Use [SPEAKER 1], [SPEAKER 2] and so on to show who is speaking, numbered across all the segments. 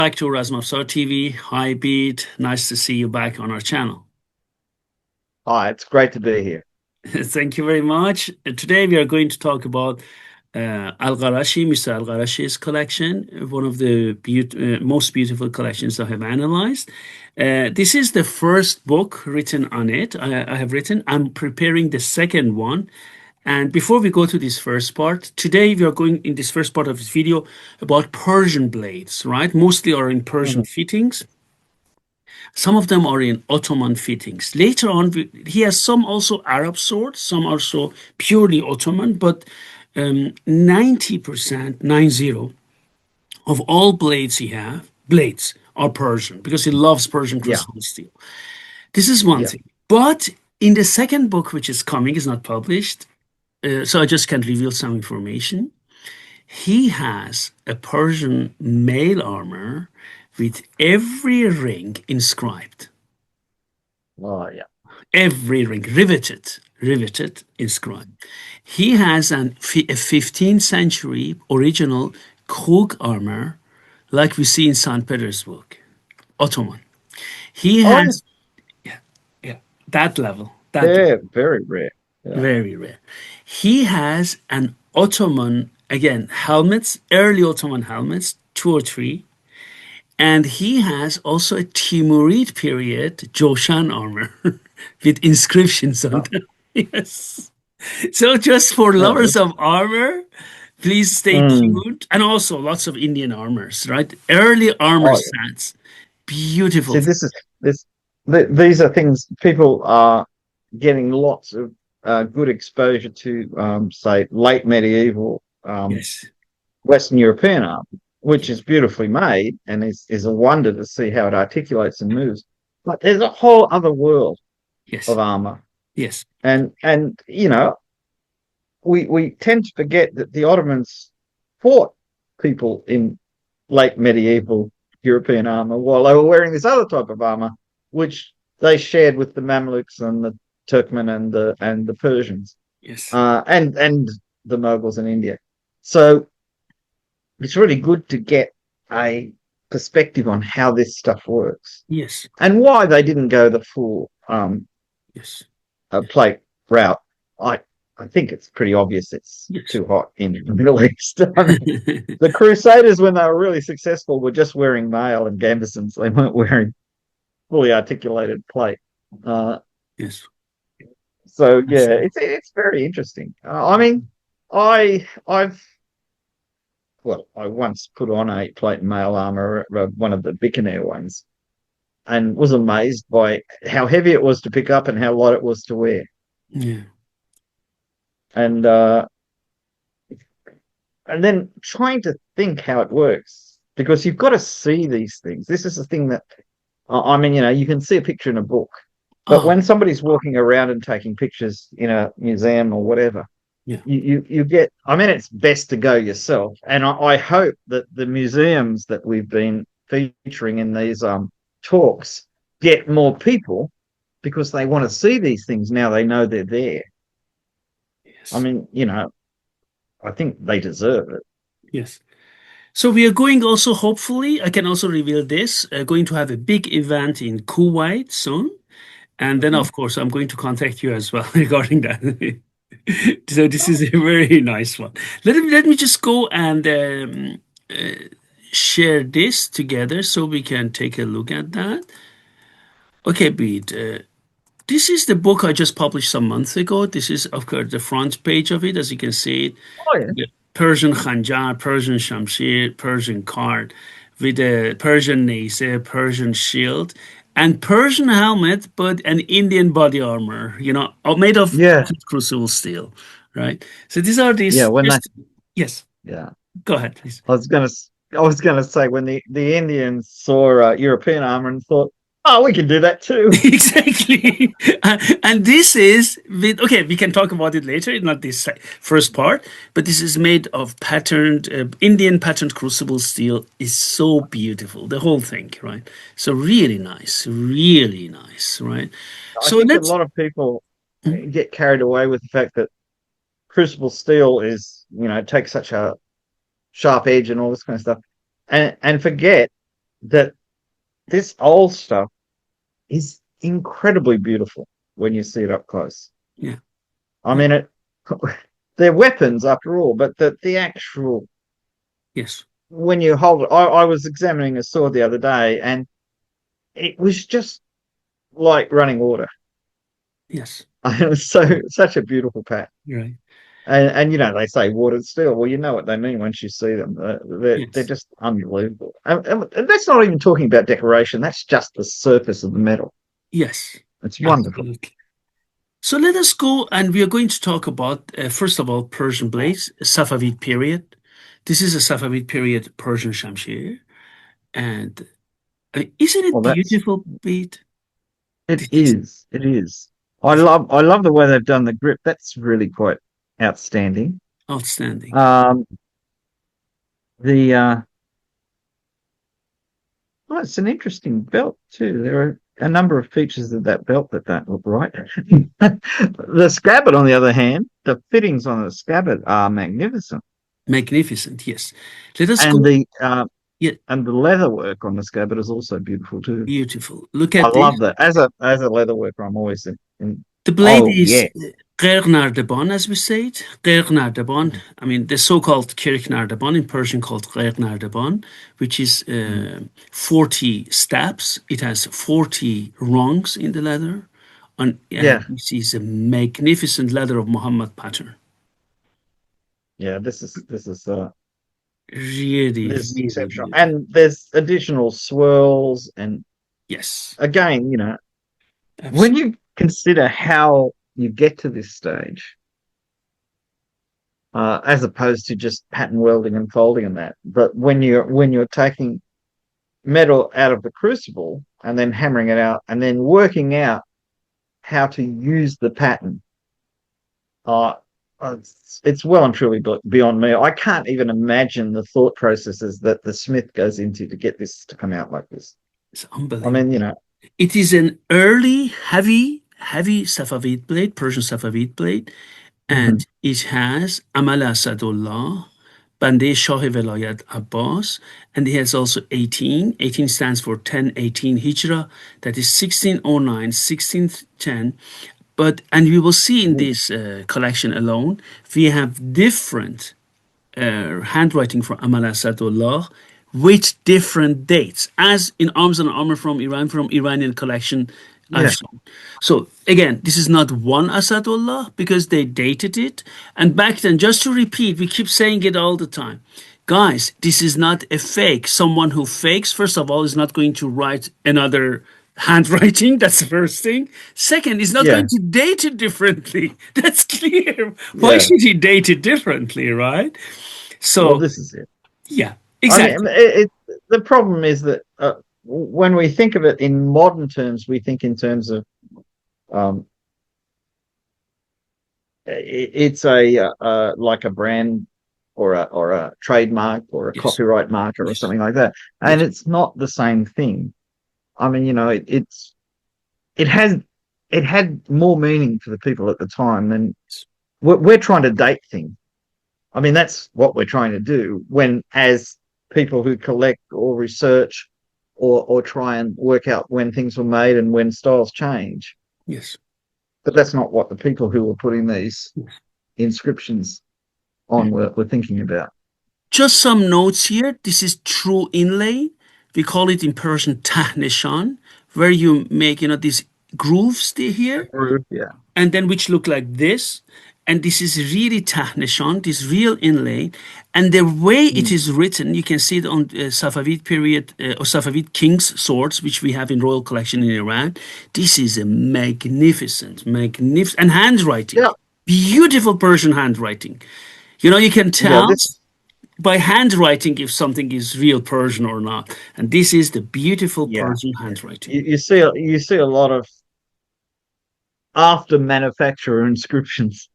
[SPEAKER 1] Back to Razmafzar TV. Hi, Bede. Nice to see you back on our channel.
[SPEAKER 2] Hi, it's great to be here.
[SPEAKER 1] Thank you very much. Today we are going to talk about Mr. Alqarashi's collection, one of the most beautiful collections I have analyzed. This is the first book written on it. I have written. I'm preparing the second one. And before we go to this first part, today we are going in this first part of this video about Persian blades, right? Mostly are in Persian
[SPEAKER 2] Mhm.
[SPEAKER 1] fittings. Some of them are in Ottoman fittings. Later on, he has some also Arab swords, some also purely Ottoman, but 90%, 90, of all blades are Persian because he loves Persian
[SPEAKER 2] Yeah,
[SPEAKER 1] crystal steel. This is one
[SPEAKER 2] yeah.
[SPEAKER 1] thing. But in the second book, which is coming, is not published, so I just can reveal some information. He has a Persian mail armor with every ring inscribed.
[SPEAKER 2] Oh, yeah.
[SPEAKER 1] Every ring riveted, inscribed. He has a 15th century original Krug armor, like we see in St. Petersburg, Ottoman. He
[SPEAKER 2] Oh,
[SPEAKER 1] has, yeah, yeah, that level, that level,
[SPEAKER 2] they're very rare. Yeah.
[SPEAKER 1] very rare. He has an Ottoman, again, helmets, early Ottoman helmets, two or three, and he has also a Timurid period Joshan armor with inscriptions on
[SPEAKER 2] Oh,
[SPEAKER 1] them. Yes. So just for
[SPEAKER 2] oh,
[SPEAKER 1] lovers
[SPEAKER 2] that's,
[SPEAKER 1] of armor, please stay
[SPEAKER 2] mm.
[SPEAKER 1] tuned. And also lots of Indian armors, right? Early armor
[SPEAKER 2] Oh, yeah.
[SPEAKER 1] sets. Beautiful.
[SPEAKER 2] See, these are things people are getting lots of good exposure to, say, late medieval
[SPEAKER 1] Yes.
[SPEAKER 2] Western European art, which is beautifully made and is a wonder to see how it articulates and moves. But there's a whole other world
[SPEAKER 1] Yes.
[SPEAKER 2] of armor,
[SPEAKER 1] Yes.
[SPEAKER 2] and we tend to forget that the Ottomans fought people in late medieval European armor while they were wearing this other type of armor, which they shared with the Mamluks and the Turkmen and the Persians,
[SPEAKER 1] Yes.
[SPEAKER 2] and the Mughals in India. So it's really good to get a perspective on how this stuff works
[SPEAKER 1] Yes.
[SPEAKER 2] and why they didn't go the full
[SPEAKER 1] Yes.
[SPEAKER 2] plate route. I I think it's pretty obvious it's
[SPEAKER 1] Yes.
[SPEAKER 2] too hot in the Middle East. I mean, the Crusaders, when they were really successful, were just wearing mail and gambesons. They weren't wearing fully articulated plate. Uh,
[SPEAKER 1] Yes.
[SPEAKER 2] so yeah,
[SPEAKER 1] Absolutely.
[SPEAKER 2] it's very interesting. I mean, I've I once put on a plate mail armor, one of the Bikaner ones, and was amazed by how heavy it was to pick up and how light it was to wear.
[SPEAKER 1] Yeah.
[SPEAKER 2] And then trying to think how it works because you've got to see these things. This is the thing that I mean, you can see a picture in a book, but
[SPEAKER 1] Oh,
[SPEAKER 2] when somebody's walking around and taking pictures in a museum or whatever,
[SPEAKER 1] yeah.
[SPEAKER 2] you get. I mean, it's best to go yourself, and I hope that the museums that we've been featuring in these talks get more people because they want to see these things now they know they're there. I
[SPEAKER 1] Yes.
[SPEAKER 2] mean, I think they deserve it.
[SPEAKER 1] Yes. So we are going also, hopefully, I can also reveal this, going to have a big event in Kuwait soon. And then, of course, I'm going to contact you as well regarding that. So this is a very nice one. Let me just go and share this together so we can take a look at that. Okay, Beat. This is the book I just published some months ago. This is, of course, the front page of it, as you can see.
[SPEAKER 2] Oh yeah.
[SPEAKER 1] The Persian Khanjar, Persian Shamshir, Persian card with a Persian nace, Persian shield, and Persian helmet, but an Indian body armor, made of
[SPEAKER 2] Yeah,
[SPEAKER 1] Crucible steel, right? So these are
[SPEAKER 2] yeah.
[SPEAKER 1] these
[SPEAKER 2] When they,
[SPEAKER 1] just, yes,
[SPEAKER 2] yeah,
[SPEAKER 1] go ahead, please.
[SPEAKER 2] I was gonna say when the Indians saw European armor and thought, oh, we can do that too.
[SPEAKER 1] Exactly. And this is okay, we can talk about it later, not this first part, but this is made of patterned, Indian patterned crucible steel is so beautiful, the whole thing, right? So really nice, right?
[SPEAKER 2] I
[SPEAKER 1] So
[SPEAKER 2] think a
[SPEAKER 1] let's,
[SPEAKER 2] lot of people get carried away with the fact that crucible steel takes such a sharp edge and all this kind of stuff, and forget. that this old stuff is incredibly beautiful when you see it up close.
[SPEAKER 1] Yeah.
[SPEAKER 2] I
[SPEAKER 1] Yeah.
[SPEAKER 2] mean, they're weapons after all, but the actual
[SPEAKER 1] Yes.
[SPEAKER 2] when you hold it, I was examining a sword the other day, and it was just like running water.
[SPEAKER 1] Yes.
[SPEAKER 2] It was such a beautiful pack.
[SPEAKER 1] You're right.
[SPEAKER 2] And they say watered steel. Well, you know what they mean once you see them. They're
[SPEAKER 1] Yes.
[SPEAKER 2] just unbelievable. And that's not even talking about decoration. That's just the surface of the metal.
[SPEAKER 1] Yes.
[SPEAKER 2] It's wonderful.
[SPEAKER 1] Absolutely. So let us go, and we are going to talk about, first of all, Persian blades, Safavid period. This is a Safavid period Persian Shamshir. And isn't it
[SPEAKER 2] Well, that's
[SPEAKER 1] beautiful, Pete?
[SPEAKER 2] it
[SPEAKER 1] This is
[SPEAKER 2] is. It is.
[SPEAKER 1] this
[SPEAKER 2] I love the way they've done the grip. That's really quite outstanding.
[SPEAKER 1] outstanding.
[SPEAKER 2] Um, the Well, it's an interesting belt too. There are a number of features of that belt that don't look right. The scabbard, on the other hand, the fittings on the scabbard are magnificent,
[SPEAKER 1] Magnificent, yes. Let us
[SPEAKER 2] and
[SPEAKER 1] go.
[SPEAKER 2] the
[SPEAKER 1] Yeah,
[SPEAKER 2] leather work on the scabbard is also beautiful too.
[SPEAKER 1] beautiful. Look
[SPEAKER 2] I
[SPEAKER 1] at this.
[SPEAKER 2] love that. As a leather worker, I'm always in
[SPEAKER 1] The blade
[SPEAKER 2] oh
[SPEAKER 1] is
[SPEAKER 2] yeah,
[SPEAKER 1] Gherg Nardaban, as we say it. Gherg Nardaban. I mean, the so-called Kirk Nardaban in Persian called Gherg Nardaban, which is
[SPEAKER 2] mm,
[SPEAKER 1] 40 stabs. It has 40 rungs in the leather. And
[SPEAKER 2] yeah,
[SPEAKER 1] this is a magnificent leather of Muhammad pattern.
[SPEAKER 2] yeah.
[SPEAKER 1] Really,
[SPEAKER 2] This is
[SPEAKER 1] really
[SPEAKER 2] exceptional,
[SPEAKER 1] beautiful.
[SPEAKER 2] and there's additional swirls, and
[SPEAKER 1] Yes,
[SPEAKER 2] again, when
[SPEAKER 1] absolutely.
[SPEAKER 2] you consider how you get to this stage, as opposed to just pattern welding and folding and that. But when you're taking metal out of the crucible and then hammering it out and then working out how to use the pattern, uh, it's well and truly beyond me. I can't even imagine the thought processes that the smith goes into to get this to come out like this.
[SPEAKER 1] It's
[SPEAKER 2] I
[SPEAKER 1] unbelievable.
[SPEAKER 2] mean,
[SPEAKER 1] It is an early, heavy Safavid blade, Persian Safavid blade, and
[SPEAKER 2] mhm.
[SPEAKER 1] it has Amal Asadullah, Bande Shah Velayat Abbas, and it has also 18. 18 stands for 1018 Hijra, that is 1609, 1610. And we will see in this collection alone, we have different handwriting for Amal Asadullah with different dates, as in Arms and Armor from Iranian collection I've
[SPEAKER 2] Yeah,
[SPEAKER 1] shown. So again, this is not one Asadullah because they dated it. And back then, just to repeat, we keep saying it all the time. Guys, this is not a fake. Someone who fakes, first of all, is not going to write another handwriting. That's the first thing. Second, is not
[SPEAKER 2] yeah,
[SPEAKER 1] going to date it differently. That's clear. Why
[SPEAKER 2] yeah.
[SPEAKER 1] should he date it differently, right?
[SPEAKER 2] Well,
[SPEAKER 1] So,
[SPEAKER 2] this is it.
[SPEAKER 1] yeah,
[SPEAKER 2] I mean,
[SPEAKER 1] exactly.
[SPEAKER 2] the problem is that when we think of it in modern terms, we think in terms of um, it's like a brand or a trademark or a
[SPEAKER 1] Yes,
[SPEAKER 2] copyright marker or
[SPEAKER 1] yes,
[SPEAKER 2] something like that, and
[SPEAKER 1] yes,
[SPEAKER 2] it's not the same thing. I mean, it has it had more meaning for the people at the time than we're trying to date things. I mean, that's what we're trying to do when, as people who collect or research or try and work out when things were made and when styles change.
[SPEAKER 1] yes.
[SPEAKER 2] But that's not what the people who were putting these inscriptions
[SPEAKER 1] Yeah.
[SPEAKER 2] on were thinking about.
[SPEAKER 1] Just some notes here. This is true inlay. We call it in Persian tahnishan, where you make, these grooves here,
[SPEAKER 2] Yeah.
[SPEAKER 1] and then which look like this. And this is really tahnishan, this real inlay. And the way it
[SPEAKER 2] Mm.
[SPEAKER 1] is written, you can see it on Safavid period or Safavid king's swords, which we have in royal collection in Iran. This is a magnificent, and handwriting,
[SPEAKER 2] Yeah.
[SPEAKER 1] beautiful Persian handwriting. You can
[SPEAKER 2] Yeah.
[SPEAKER 1] tell by handwriting if something is real Persian or not. And this is the beautiful
[SPEAKER 2] Yeah.
[SPEAKER 1] Persian handwriting.
[SPEAKER 2] You see a lot of after manufacturer inscriptions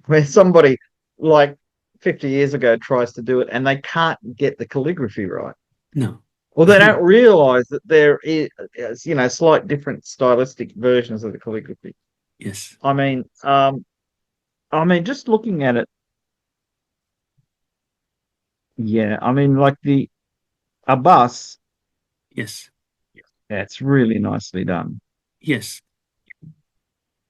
[SPEAKER 2] where somebody like 50 years ago tries to do it and they can't get the calligraphy right.
[SPEAKER 1] No.
[SPEAKER 2] Or they don't realize that there is, slight different stylistic versions of the calligraphy.
[SPEAKER 1] Yes.
[SPEAKER 2] I mean, just looking at it, yeah. I mean, like the Abbas.
[SPEAKER 1] Yes.
[SPEAKER 2] Yeah, it's really nicely done.
[SPEAKER 1] Yes.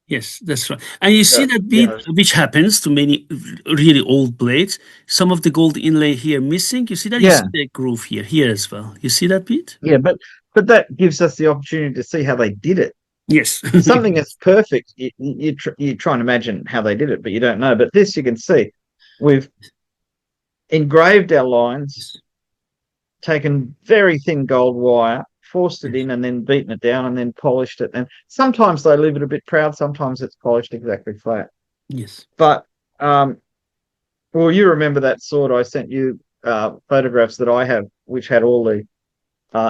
[SPEAKER 1] Yes, that's right. And you see
[SPEAKER 2] Yeah,
[SPEAKER 1] that
[SPEAKER 2] you
[SPEAKER 1] bead,
[SPEAKER 2] know,
[SPEAKER 1] which happens to many really old blades. Some of the gold inlay here missing. You see that? You
[SPEAKER 2] yeah,
[SPEAKER 1] see the groove here as well. You see that bead?
[SPEAKER 2] yeah, but that gives us the opportunity to see how they did it.
[SPEAKER 1] Yes.
[SPEAKER 2] Something that's perfect, you try and imagine how they did it, but you don't know. But this you can see, we've engraved our lines,
[SPEAKER 1] Yes.
[SPEAKER 2] taken very thin gold wire, forced it
[SPEAKER 1] Yes.
[SPEAKER 2] in, and then beaten it down, and then polished it. And sometimes they leave it a bit proud, sometimes it's polished exactly flat.
[SPEAKER 1] Yes.
[SPEAKER 2] But well, you remember that sword I sent you photographs that I have, which had all the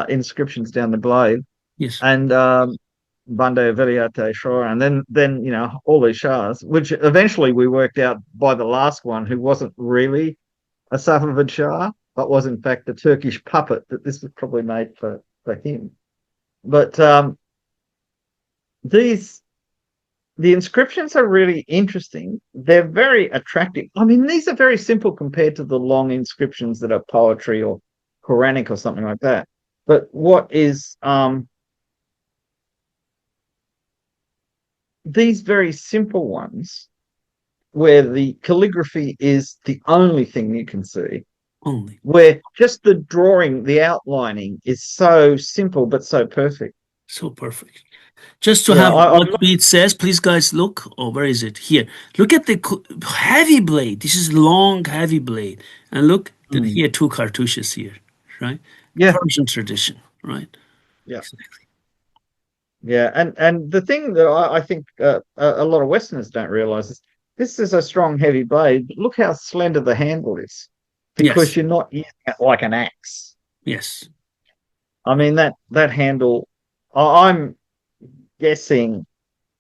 [SPEAKER 2] inscriptions down the blade,
[SPEAKER 1] Yes.
[SPEAKER 2] and Bande Veliate Shah, and then all these Shahs, which eventually we worked out by the last one, who wasn't really a Safavid Shah, but was in fact a Turkish puppet, that this was probably made for him. But these the inscriptions are really interesting. They're very attractive. I mean, these are very simple compared to the long inscriptions that are poetry or Quranic or something like that. But what is these very simple ones, where the calligraphy is the only thing you can see,
[SPEAKER 1] Only.
[SPEAKER 2] where just the drawing, the outlining is so simple but so perfect.
[SPEAKER 1] So perfect. Just to
[SPEAKER 2] Yeah,
[SPEAKER 1] have
[SPEAKER 2] I
[SPEAKER 1] what bead says, please guys look. Oh, where is it? Here. Look at the heavy blade. This is long, heavy blade. And look,
[SPEAKER 2] mm,
[SPEAKER 1] here two cartouches here, right?
[SPEAKER 2] yeah,
[SPEAKER 1] Persian tradition, right?
[SPEAKER 2] yeah. Yeah, and the thing that I think a lot of Westerners don't realize is this is a strong, heavy blade. But look how slender the handle is, because
[SPEAKER 1] Yes.
[SPEAKER 2] you're not using it like an axe.
[SPEAKER 1] Yes.
[SPEAKER 2] I mean that handle, I'm guessing,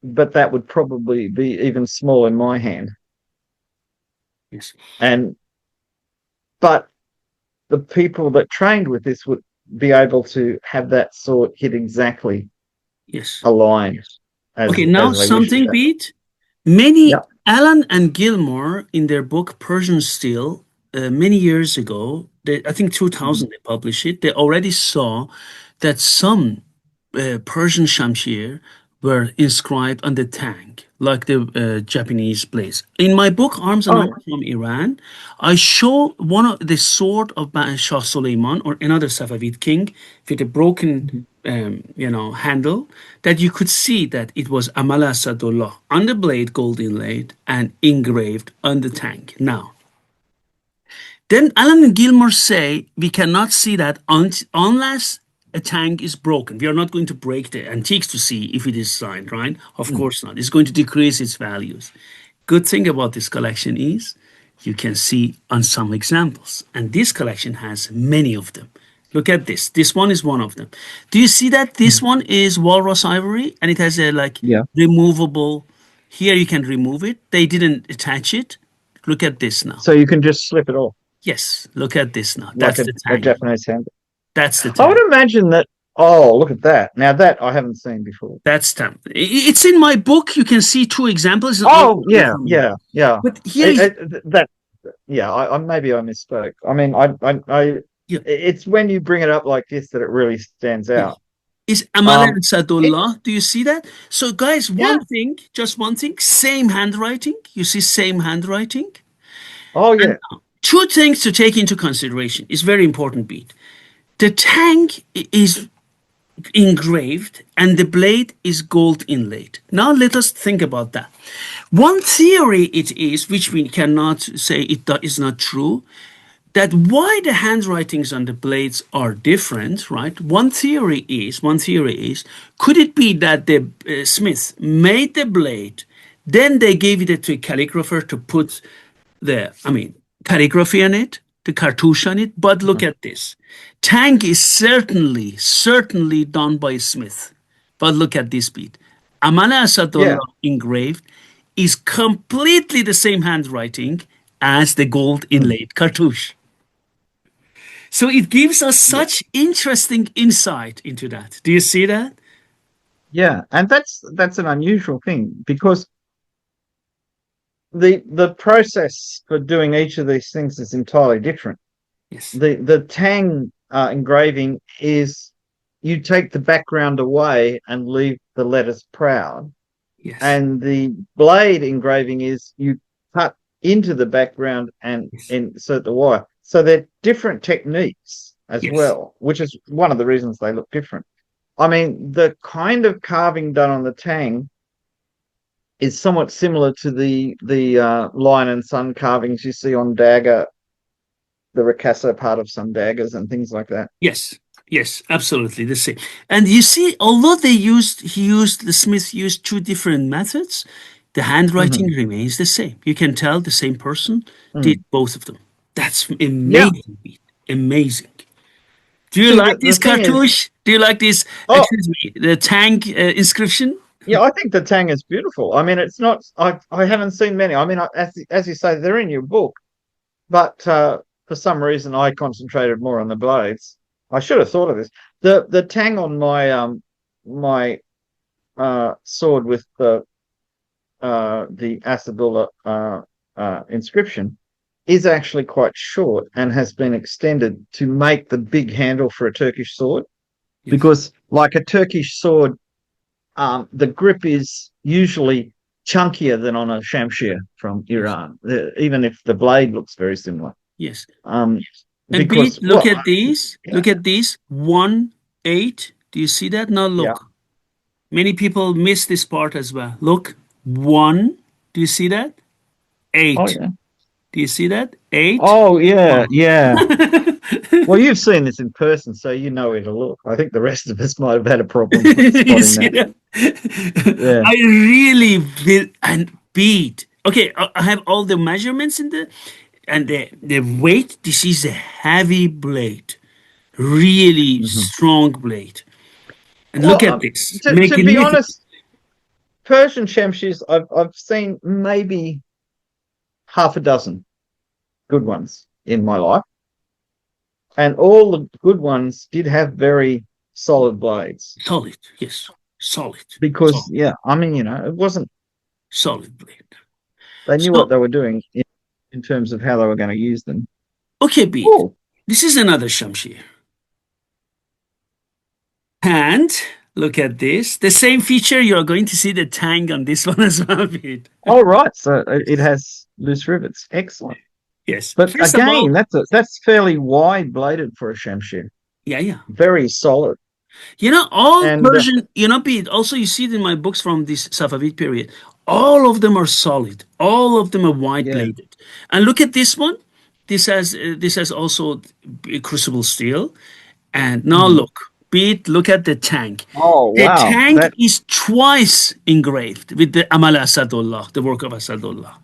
[SPEAKER 2] but that would probably be even small in my hand.
[SPEAKER 1] Yes.
[SPEAKER 2] And but the people that trained with this would be able to have that sword hit exactly
[SPEAKER 1] Yes.
[SPEAKER 2] aligned
[SPEAKER 1] Okay,
[SPEAKER 2] as
[SPEAKER 1] now
[SPEAKER 2] they wish it
[SPEAKER 1] something
[SPEAKER 2] to.
[SPEAKER 1] beat. Many
[SPEAKER 2] Yep.
[SPEAKER 1] Allen and Gilmore in their book Persian Steel many years ago, I think
[SPEAKER 2] Mm.
[SPEAKER 1] 2000 they published it. They already saw that some Persian Shamshir were inscribed on the tank, like the Japanese blades. In my book Arms and
[SPEAKER 2] Oh,
[SPEAKER 1] Arms from Iran, I show one of the sword of Shah Suleiman or another Safavid king with a broken handle, that you could see that it was Amal Asadullah on the blade, gold inlaid and engraved on the tank. Now, then Allen and Gilmore say we cannot see that unless a tank is broken. We are not going to break the antiques to see if it is signed, right? Of
[SPEAKER 2] mm.
[SPEAKER 1] course not. It's going to decrease its values. Good thing about this collection is you can see on some examples, and this collection has many of them. Look at this. This one is one of them. Do you see that this one is walrus ivory and it has a like
[SPEAKER 2] Yeah.
[SPEAKER 1] removable? Here you can remove it. They didn't attach it. Look at this now.
[SPEAKER 2] So you can just slip it off
[SPEAKER 1] Yes, look at this now.
[SPEAKER 2] like
[SPEAKER 1] That's the
[SPEAKER 2] a
[SPEAKER 1] tang.
[SPEAKER 2] Japanese handle.
[SPEAKER 1] That's the
[SPEAKER 2] I would
[SPEAKER 1] tang.
[SPEAKER 2] imagine that. Oh, look at that! Now that I haven't seen before.
[SPEAKER 1] That's tang. It's in my book. You can see two examples.
[SPEAKER 2] Oh, yeah, yeah, yeah.
[SPEAKER 1] But here,
[SPEAKER 2] That, yeah. I maybe I misspoke. I mean,
[SPEAKER 1] yeah,
[SPEAKER 2] it's when you bring it up like this that it really stands
[SPEAKER 1] yeah.
[SPEAKER 2] out.
[SPEAKER 1] Is Amala
[SPEAKER 2] Um,
[SPEAKER 1] and
[SPEAKER 2] it,
[SPEAKER 1] Sadullah. Do you see that? So, guys,
[SPEAKER 2] yeah.
[SPEAKER 1] one thing, just one thing, same handwriting. You see, same handwriting.
[SPEAKER 2] Oh,
[SPEAKER 1] And
[SPEAKER 2] yeah.
[SPEAKER 1] two things to take into consideration. It's very important, Beat. The tang is engraved and the blade is gold inlaid. Now let us think about that. One theory it is, which we cannot say is not true, that why the handwritings on the blades are different, right? One theory is, could it be that the smith made the blade, then they gave it to a calligrapher to put calligraphy on it, the cartouche on it. But look at this. Tang is certainly done by Smith. But look at this beat. Amana
[SPEAKER 2] Yeah.
[SPEAKER 1] Asadullah engraved is completely the same handwriting as the gold
[SPEAKER 2] Mm,
[SPEAKER 1] inlaid cartouche. So it gives us
[SPEAKER 2] yeah.
[SPEAKER 1] such interesting insight into that. Do you see that?
[SPEAKER 2] Yeah. And that's an unusual thing, because the process for doing each of these things is entirely different.
[SPEAKER 1] Yes.
[SPEAKER 2] The Tang engraving is you take the background away and leave the letters proud.
[SPEAKER 1] Yes.
[SPEAKER 2] And the blade engraving is you cut into the background and
[SPEAKER 1] Yes.
[SPEAKER 2] insert the wire. So they're different techniques as
[SPEAKER 1] Yes.
[SPEAKER 2] well, which is one of the reasons they look different. I mean, the kind of carving done on the tang is somewhat similar to the lion and sun carvings you see on dagger, the ricasso part of some daggers and things like that.
[SPEAKER 1] Yes. Yes. Absolutely the same. And you see, although the smith used two different methods, the handwriting
[SPEAKER 2] Mm-hmm.
[SPEAKER 1] remains the same. You can tell the same person did
[SPEAKER 2] Mm.
[SPEAKER 1] both of them. That's
[SPEAKER 2] Yeah.
[SPEAKER 1] amazing. Pete. Amazing. Do you
[SPEAKER 2] See,
[SPEAKER 1] like
[SPEAKER 2] the
[SPEAKER 1] this
[SPEAKER 2] thing is,
[SPEAKER 1] cartouche? Do you like this?
[SPEAKER 2] oh,
[SPEAKER 1] Excuse me, the tank inscription?
[SPEAKER 2] yeah, I think the tang is beautiful. I mean, it's not. I haven't seen many. I mean, as you say, they're in your book, but for some reason, I concentrated more on the blades. I should have thought of this. The tang on my sword with the Asadullah inscription is actually quite short and has been extended to make the big handle for a Turkish sword.
[SPEAKER 1] Yes.
[SPEAKER 2] Because, like a Turkish sword, the grip is usually chunkier than on a shamshir from
[SPEAKER 1] Yes.
[SPEAKER 2] Iran, even if the blade looks very similar.
[SPEAKER 1] Yes.
[SPEAKER 2] Um,
[SPEAKER 1] And Pete,
[SPEAKER 2] because,
[SPEAKER 1] look
[SPEAKER 2] well,
[SPEAKER 1] at these.
[SPEAKER 2] yeah,
[SPEAKER 1] Look at these. 1 8. Do you see that? Now
[SPEAKER 2] yeah,
[SPEAKER 1] look. Many people miss this part as well. Look. 1. Do you see that?
[SPEAKER 2] oh
[SPEAKER 1] 8.
[SPEAKER 2] yeah,
[SPEAKER 1] Do you see that? 8.
[SPEAKER 2] oh yeah,
[SPEAKER 1] 1.
[SPEAKER 2] yeah. Well, you've seen this in person, so you know where to look. I think the rest of us might have had a problem
[SPEAKER 1] You
[SPEAKER 2] spotting
[SPEAKER 1] see
[SPEAKER 2] that.
[SPEAKER 1] that?
[SPEAKER 2] Yeah.
[SPEAKER 1] I really will and beat. Okay, I have all the measurements in the and the weight. This is a heavy blade, really
[SPEAKER 2] Mhm.
[SPEAKER 1] strong blade. And look
[SPEAKER 2] Well,
[SPEAKER 1] at this,
[SPEAKER 2] to be
[SPEAKER 1] magnificent.
[SPEAKER 2] honest, Persian Shamshirs, I've seen maybe half a dozen good ones in my life, and all the good ones did have very solid blades.
[SPEAKER 1] Solid, yes, solid,
[SPEAKER 2] Because,
[SPEAKER 1] solid,
[SPEAKER 2] yeah, I mean, it wasn't.
[SPEAKER 1] solid blade.
[SPEAKER 2] They knew what
[SPEAKER 1] So
[SPEAKER 2] they were doing in terms of how they were going to use them.
[SPEAKER 1] okay, beat.
[SPEAKER 2] Oh,
[SPEAKER 1] This is another Shamshir. And look at this. The same feature, you're going to see the tang on this one as well, beat.
[SPEAKER 2] all right. So it has loose rivets. Excellent.
[SPEAKER 1] Yes.
[SPEAKER 2] But
[SPEAKER 1] First of
[SPEAKER 2] again,
[SPEAKER 1] all,
[SPEAKER 2] that's fairly wide bladed for a Shamshir.
[SPEAKER 1] yeah, yeah.
[SPEAKER 2] Very solid.
[SPEAKER 1] All
[SPEAKER 2] And
[SPEAKER 1] Persian, Pete, also you see it in my books from this Safavid period. All of them are solid. All of them are wide
[SPEAKER 2] yeah.
[SPEAKER 1] bladed. And look at this one. This has also crucible steel. And now
[SPEAKER 2] Mhm.
[SPEAKER 1] look, Pete, look at the tank.
[SPEAKER 2] Oh,
[SPEAKER 1] The
[SPEAKER 2] wow.
[SPEAKER 1] tank is twice engraved with the Amal Asadullah, the work of Asadullah.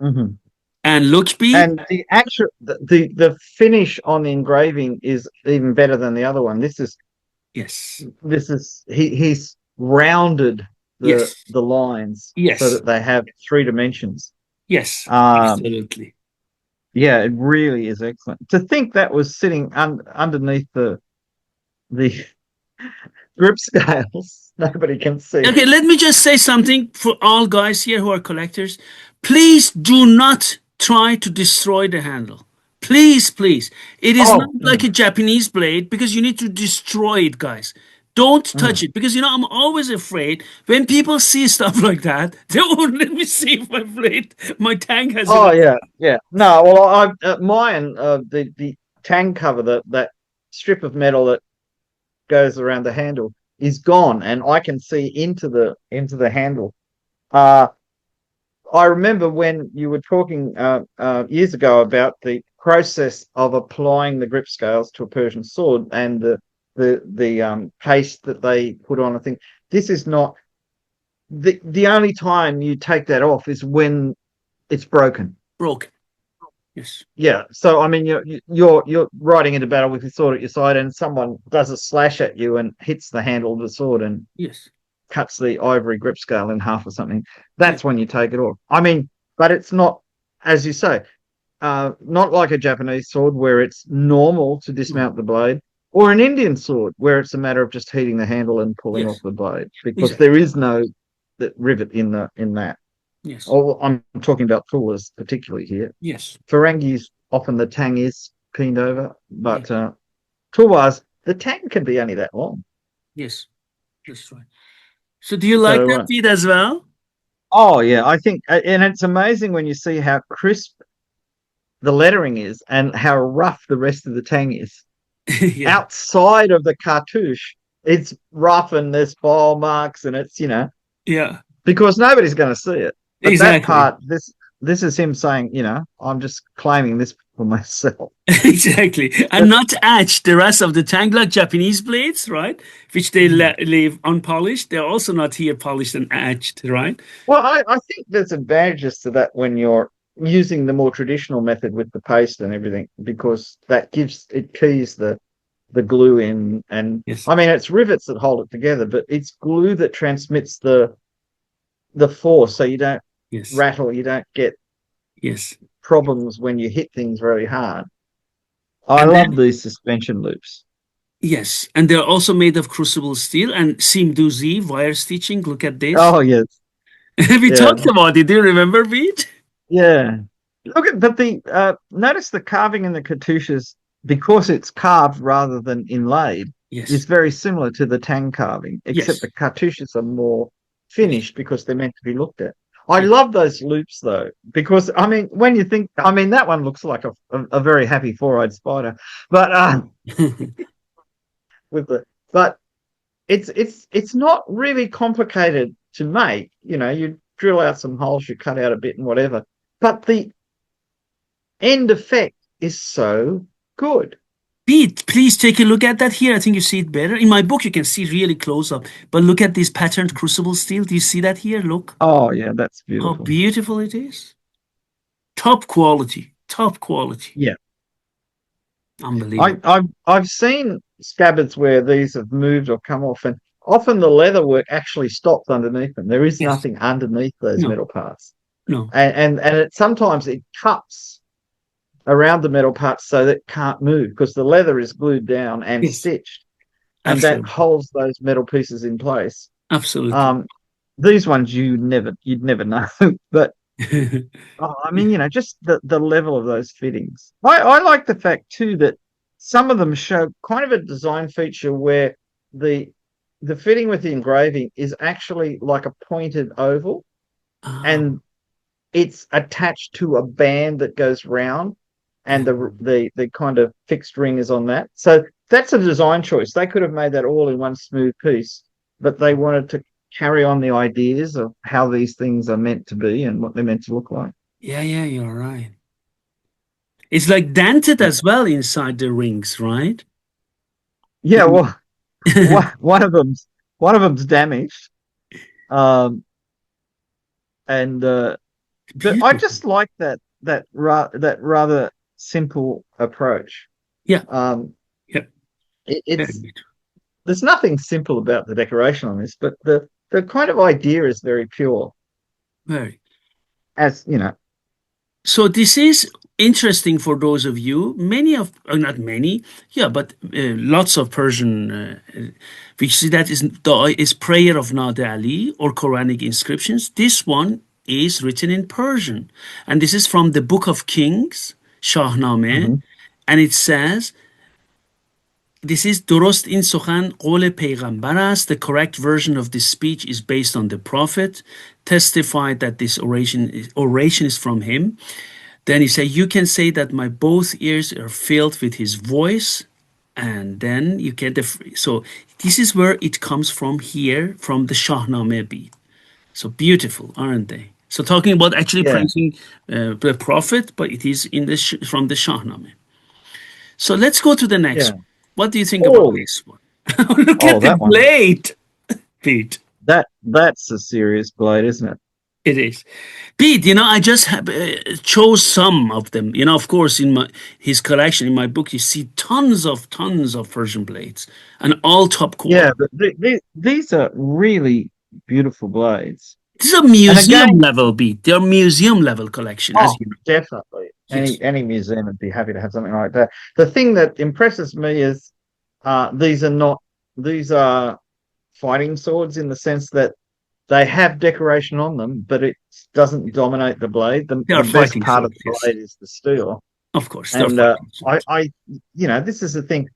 [SPEAKER 2] Mhm.
[SPEAKER 1] And look, Pete,
[SPEAKER 2] And the actual the finish on the engraving is even better than the other one.
[SPEAKER 1] yes,
[SPEAKER 2] He's rounded
[SPEAKER 1] yes,
[SPEAKER 2] the lines so
[SPEAKER 1] yes,
[SPEAKER 2] that they have three dimensions.
[SPEAKER 1] yes,
[SPEAKER 2] Um,
[SPEAKER 1] absolutely.
[SPEAKER 2] yeah, it really is excellent. To think that was sitting underneath the grip scales, nobody can see it.
[SPEAKER 1] Okay, let me just say something for all guys here who are collectors. Please do not try to destroy the handle. Please, please. It is not
[SPEAKER 2] Oh,
[SPEAKER 1] like a Japanese blade because you need to destroy it, guys. Don't touch
[SPEAKER 2] mm.
[SPEAKER 1] it because I'm always afraid when people see stuff like that, they won't let me see if my blade, my tank has
[SPEAKER 2] Oh,
[SPEAKER 1] enough.
[SPEAKER 2] yeah, yeah. No, well, mine, the tang cover, that strip of metal that goes around the handle is gone, and I can see into the handle. Uh, I remember when you were talking years ago about the process of applying the grip scales to a Persian sword and the paste that they put on. I think this is not the only time you take that off is when it's broken.
[SPEAKER 1] Broken. Yes.
[SPEAKER 2] Yeah. So I mean, you're riding into battle with your sword at your side, and someone does a slash at you and hits the handle of the sword and
[SPEAKER 1] Yes.
[SPEAKER 2] cuts the ivory grip scale in half or something.
[SPEAKER 1] Yes.
[SPEAKER 2] That's when you take it off. I mean, but it's not, as you say, not like a Japanese sword where it's normal to
[SPEAKER 1] No.
[SPEAKER 2] dismount the blade, or an Indian sword where it's a matter of just heating the handle and pulling off
[SPEAKER 1] Yes.
[SPEAKER 2] the blade because
[SPEAKER 1] Exactly.
[SPEAKER 2] there is no that rivet in that.
[SPEAKER 1] Yes.
[SPEAKER 2] Oh, I'm talking about tools particularly here.
[SPEAKER 1] Yes.
[SPEAKER 2] Ferengis often the tang is keened over,
[SPEAKER 1] Yes.
[SPEAKER 2] but toolbars the tang can be only that long.
[SPEAKER 1] Yes, that's right. So do you like
[SPEAKER 2] So,
[SPEAKER 1] that bead as well?
[SPEAKER 2] oh yeah, I think, and it's amazing when you see how crisp the lettering is and how rough the rest of the tang is.
[SPEAKER 1] Yeah,
[SPEAKER 2] Outside of the cartouche, it's rough and there's file marks and it's,
[SPEAKER 1] yeah,
[SPEAKER 2] because nobody's going to see it. But that
[SPEAKER 1] exactly.
[SPEAKER 2] part, this is him saying, I'm just claiming this for myself.
[SPEAKER 1] Exactly. And
[SPEAKER 2] But
[SPEAKER 1] not etched. The rest of the tank, like Japanese blades, right? Which they leave unpolished. They're also not here polished and etched, right?
[SPEAKER 2] well, I think there's advantages to that when you're using the more traditional method with the paste and everything, because that gives it keys the glue in, and
[SPEAKER 1] Yes.
[SPEAKER 2] I mean it's rivets that hold it together, but it's glue that transmits the force, so you don't
[SPEAKER 1] Yes.
[SPEAKER 2] rattle, you don't get
[SPEAKER 1] Yes.
[SPEAKER 2] problems when you hit things very hard. I
[SPEAKER 1] And
[SPEAKER 2] love
[SPEAKER 1] then,
[SPEAKER 2] these suspension loops.
[SPEAKER 1] yes. And they're also made of crucible steel and seam duzi wire stitching. Look at this.
[SPEAKER 2] Oh yes,
[SPEAKER 1] We
[SPEAKER 2] yeah,
[SPEAKER 1] talked about it. Do you remember, Pete?
[SPEAKER 2] yeah. Look at but the notice the carving in the cartouches, because it's carved rather than inlaid, is
[SPEAKER 1] Yes.
[SPEAKER 2] very similar to the tang carving, except
[SPEAKER 1] Yes.
[SPEAKER 2] the cartouches are more
[SPEAKER 1] Yes.
[SPEAKER 2] finished because they're meant to be looked at. I
[SPEAKER 1] Yes.
[SPEAKER 2] love those loops though, because I mean, when you think, I mean, that one looks like a very happy four-eyed spider, but with the but it's not really complicated to make. You drill out some holes, you cut out a bit and whatever, but the end effect is so good.
[SPEAKER 1] Pete, please take a look at that here. I think you see it better. In my book, you can see really close up. But look at this patterned crucible steel. Do you see that here? Look
[SPEAKER 2] Oh yeah, that's
[SPEAKER 1] how
[SPEAKER 2] beautiful.
[SPEAKER 1] beautiful it is. Top quality. Top quality.
[SPEAKER 2] Yeah,
[SPEAKER 1] Unbelievable.
[SPEAKER 2] I've seen scabbards where these have moved or come off, and often the leather work actually stops underneath them. There is
[SPEAKER 1] Yes.
[SPEAKER 2] nothing underneath those
[SPEAKER 1] No,
[SPEAKER 2] metal parts,
[SPEAKER 1] no.
[SPEAKER 2] and sometimes it cups around the metal parts so that it can't move because the leather is glued down and
[SPEAKER 1] Yes.
[SPEAKER 2] stitched, and that
[SPEAKER 1] Absolutely.
[SPEAKER 2] holds those metal pieces in place.
[SPEAKER 1] Absolutely.
[SPEAKER 2] Um, these ones you'd never know, but I mean,
[SPEAKER 1] Yeah.
[SPEAKER 2] just the level of those fittings. I like the fact too that some of them show kind of a design feature where the the fitting with the engraving is actually like a pointed oval,
[SPEAKER 1] Ah,
[SPEAKER 2] and it's attached to a band that goes round, and
[SPEAKER 1] yeah.
[SPEAKER 2] the kind of fixed ring is on that. So that's a design choice. They could have made that all in one smooth piece, but they wanted to carry on the ideas of how these things are meant to be and what they're meant to look like.
[SPEAKER 1] Yeah, yeah, you're right. It's like dented
[SPEAKER 2] But
[SPEAKER 1] as well inside the rings, right?
[SPEAKER 2] yeah, well, one of them's damaged, um, and but I
[SPEAKER 1] Beautiful.
[SPEAKER 2] just like that rather simple approach.
[SPEAKER 1] Yeah.
[SPEAKER 2] Um,
[SPEAKER 1] Yeah. Very
[SPEAKER 2] it's
[SPEAKER 1] beautiful.
[SPEAKER 2] there's nothing simple about the decoration on this, but the kind of idea is very pure,
[SPEAKER 1] Very.
[SPEAKER 2] as you know.
[SPEAKER 1] So this is interesting for those of you. Many of, not many, yeah, but lots of Persian, we see that is prayer of Nada Ali or Quranic inscriptions. This one is written in Persian, and this is from the Book of Kings, Shahnameh,
[SPEAKER 2] Mm-hmm.
[SPEAKER 1] and it says, this is درست این سخن قول پیغمبر است. The correct version of this speech is based on the prophet, testified that this oration is from him. Then he said, you can say that my both ears are filled with his voice. And then you get so this is where it comes from here, from the Shahnameh beat. So beautiful, aren't they? So talking about actually
[SPEAKER 2] Yeah.
[SPEAKER 1] praising the prophet, but it is in the from the Shahnameh. So let's go to the next
[SPEAKER 2] Yeah.
[SPEAKER 1] one. What do you think about
[SPEAKER 2] Oh,
[SPEAKER 1] this one? Look
[SPEAKER 2] oh,
[SPEAKER 1] at the
[SPEAKER 2] that one.
[SPEAKER 1] blade, Pete.
[SPEAKER 2] That's a serious blade, isn't it?
[SPEAKER 1] It is. Pete, I just chose some of them. Of course, in his collection, in my book, you see tons of Persian blades, and all top
[SPEAKER 2] Yeah,
[SPEAKER 1] quality.
[SPEAKER 2] but these are really beautiful blades.
[SPEAKER 1] This is a
[SPEAKER 2] And
[SPEAKER 1] museum
[SPEAKER 2] again,
[SPEAKER 1] level beat. They're museum level collection, as
[SPEAKER 2] oh,
[SPEAKER 1] you know.
[SPEAKER 2] definitely.
[SPEAKER 1] Yes.
[SPEAKER 2] Any museum would be happy to have something like that. The thing that impresses me is these are not these are fighting swords in the sense that they have decoration on them, but it doesn't dominate the blade. The
[SPEAKER 1] They are
[SPEAKER 2] the best
[SPEAKER 1] fighting
[SPEAKER 2] part of
[SPEAKER 1] swords,
[SPEAKER 2] the
[SPEAKER 1] yes.
[SPEAKER 2] blade is the steel.
[SPEAKER 1] Of course, they're
[SPEAKER 2] And
[SPEAKER 1] fighting
[SPEAKER 2] I,
[SPEAKER 1] swords.
[SPEAKER 2] I, this is the thing.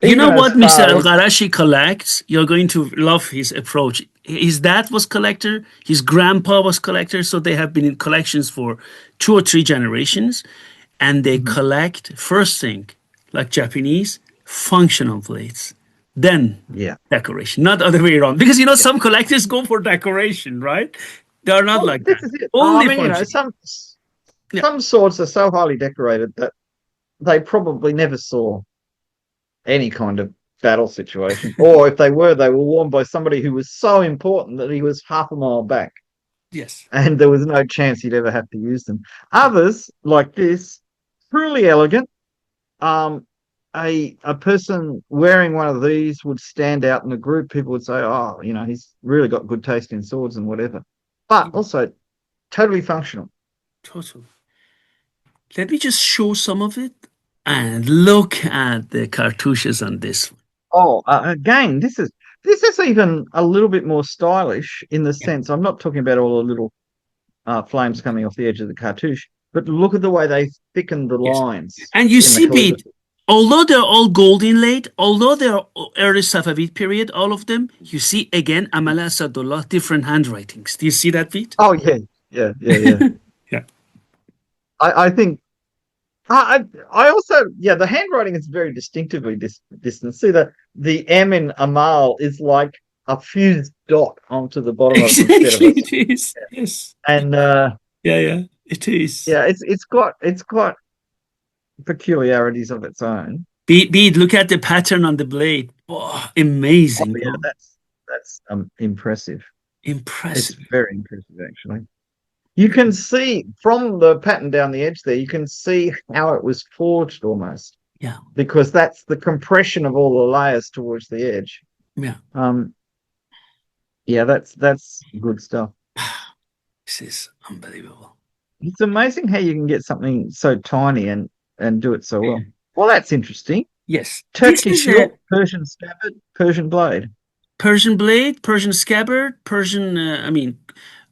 [SPEAKER 1] You know
[SPEAKER 2] even as
[SPEAKER 1] what Mr.
[SPEAKER 2] far as
[SPEAKER 1] Alqarashi collects? You're going to love his approach. His dad was collector, his grandpa was collector, so they have been in collections for 2 or 3 generations, and they
[SPEAKER 2] Mhm.
[SPEAKER 1] collect first thing, like Japanese, functional plates, then
[SPEAKER 2] Yeah.
[SPEAKER 1] decoration, not other way around. Because some collectors go for decoration, right? They are not
[SPEAKER 2] Well,
[SPEAKER 1] like
[SPEAKER 2] this
[SPEAKER 1] that.
[SPEAKER 2] is it. I
[SPEAKER 1] Only
[SPEAKER 2] mean,
[SPEAKER 1] functional. Yeah.
[SPEAKER 2] some swords are so highly decorated that they probably never saw any kind of battle situation, or if they were worn by somebody who was so important that he was half a mile back,
[SPEAKER 1] Yes.
[SPEAKER 2] and there was no chance he'd ever have to use them. Others, like this, truly elegant. Um, a person wearing one of these would stand out in a group. People would say, "Oh, he's really got good taste in swords and whatever," but also totally functional.
[SPEAKER 1] Total. Let me just show some of it and look at the cartouches on this one.
[SPEAKER 2] Oh, again, this is even a little bit more stylish in the
[SPEAKER 1] Yeah.
[SPEAKER 2] sense I'm not talking about all the little flames coming off the edge of the cartouche, but look at the way they thicken the
[SPEAKER 1] Yes.
[SPEAKER 2] lines
[SPEAKER 1] And you
[SPEAKER 2] in the
[SPEAKER 1] see, Pete,
[SPEAKER 2] calligraphy.
[SPEAKER 1] although they're all gold inlaid, although they're early Safavid period, all of them, you see again, Amala Asadullah, different handwritings. Do you see that, Pete?
[SPEAKER 2] Oh yeah, yeah, yeah, yeah.
[SPEAKER 1] Yeah.
[SPEAKER 2] I think I also the handwriting is very distinctively distant. See the M in Amal is like a fused dot onto the bottom of instead of
[SPEAKER 1] Exactly,
[SPEAKER 2] a
[SPEAKER 1] it is. Yes.
[SPEAKER 2] and
[SPEAKER 1] Yeah, yeah, it is.
[SPEAKER 2] yeah, it's got peculiarities of its own.
[SPEAKER 1] Bede, look at the pattern on the blade. Oh,
[SPEAKER 2] Oh
[SPEAKER 1] amazing.
[SPEAKER 2] yeah,
[SPEAKER 1] Oh,
[SPEAKER 2] that's impressive. It's
[SPEAKER 1] impressive.
[SPEAKER 2] very impressive actually. You can see from the pattern down the edge there, you can see how it was forged almost
[SPEAKER 1] Yeah,
[SPEAKER 2] because that's the compression of all the layers towards the edge.
[SPEAKER 1] yeah.
[SPEAKER 2] Um, yeah, that's good stuff.
[SPEAKER 1] This is unbelievable.
[SPEAKER 2] It's amazing how you can get something so tiny and do it so well. Well, that's interesting.
[SPEAKER 1] Yes, this
[SPEAKER 2] Turkish
[SPEAKER 1] is a
[SPEAKER 2] hilt, Persian scabbard, Persian blade.
[SPEAKER 1] Persian blade, Persian scabbard, Persian,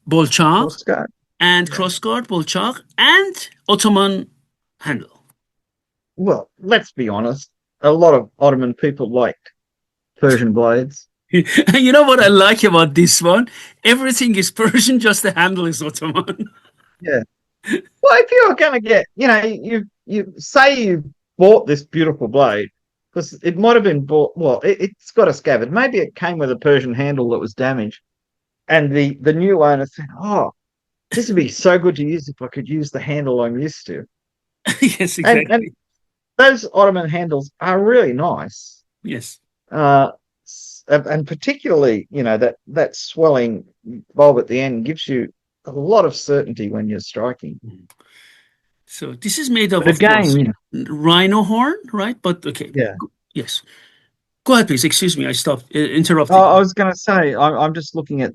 [SPEAKER 1] bolchak,
[SPEAKER 2] Oscar.
[SPEAKER 1] and
[SPEAKER 2] Yeah.
[SPEAKER 1] crossguard, bolchak, and Ottoman handle.
[SPEAKER 2] Well, let's be honest. A lot of Ottoman people liked Persian blades.
[SPEAKER 1] And you know what I like about this one? Everything is Persian, just the handle is Ottoman.
[SPEAKER 2] Yeah. Well, if you're going to get, you say you bought this beautiful blade because it might have been bought. Well, it's got a scabbard. Maybe it came with a Persian handle that was damaged, and the new owner said, "Oh, this would be so good to use if I could use the handle I'm used to."
[SPEAKER 1] Yes,
[SPEAKER 2] And
[SPEAKER 1] exactly.
[SPEAKER 2] those Ottoman handles are really nice,
[SPEAKER 1] Yes.
[SPEAKER 2] uh, and particularly, that swelling bulb at the end gives you a lot of certainty when you're striking.
[SPEAKER 1] So this is made
[SPEAKER 2] But
[SPEAKER 1] of
[SPEAKER 2] again,
[SPEAKER 1] course, rhino horn, right? But okay.
[SPEAKER 2] yeah.
[SPEAKER 1] Yes. Go ahead, please. Excuse me. I stopped
[SPEAKER 2] I
[SPEAKER 1] interrupting.
[SPEAKER 2] was going to say, I'm just looking at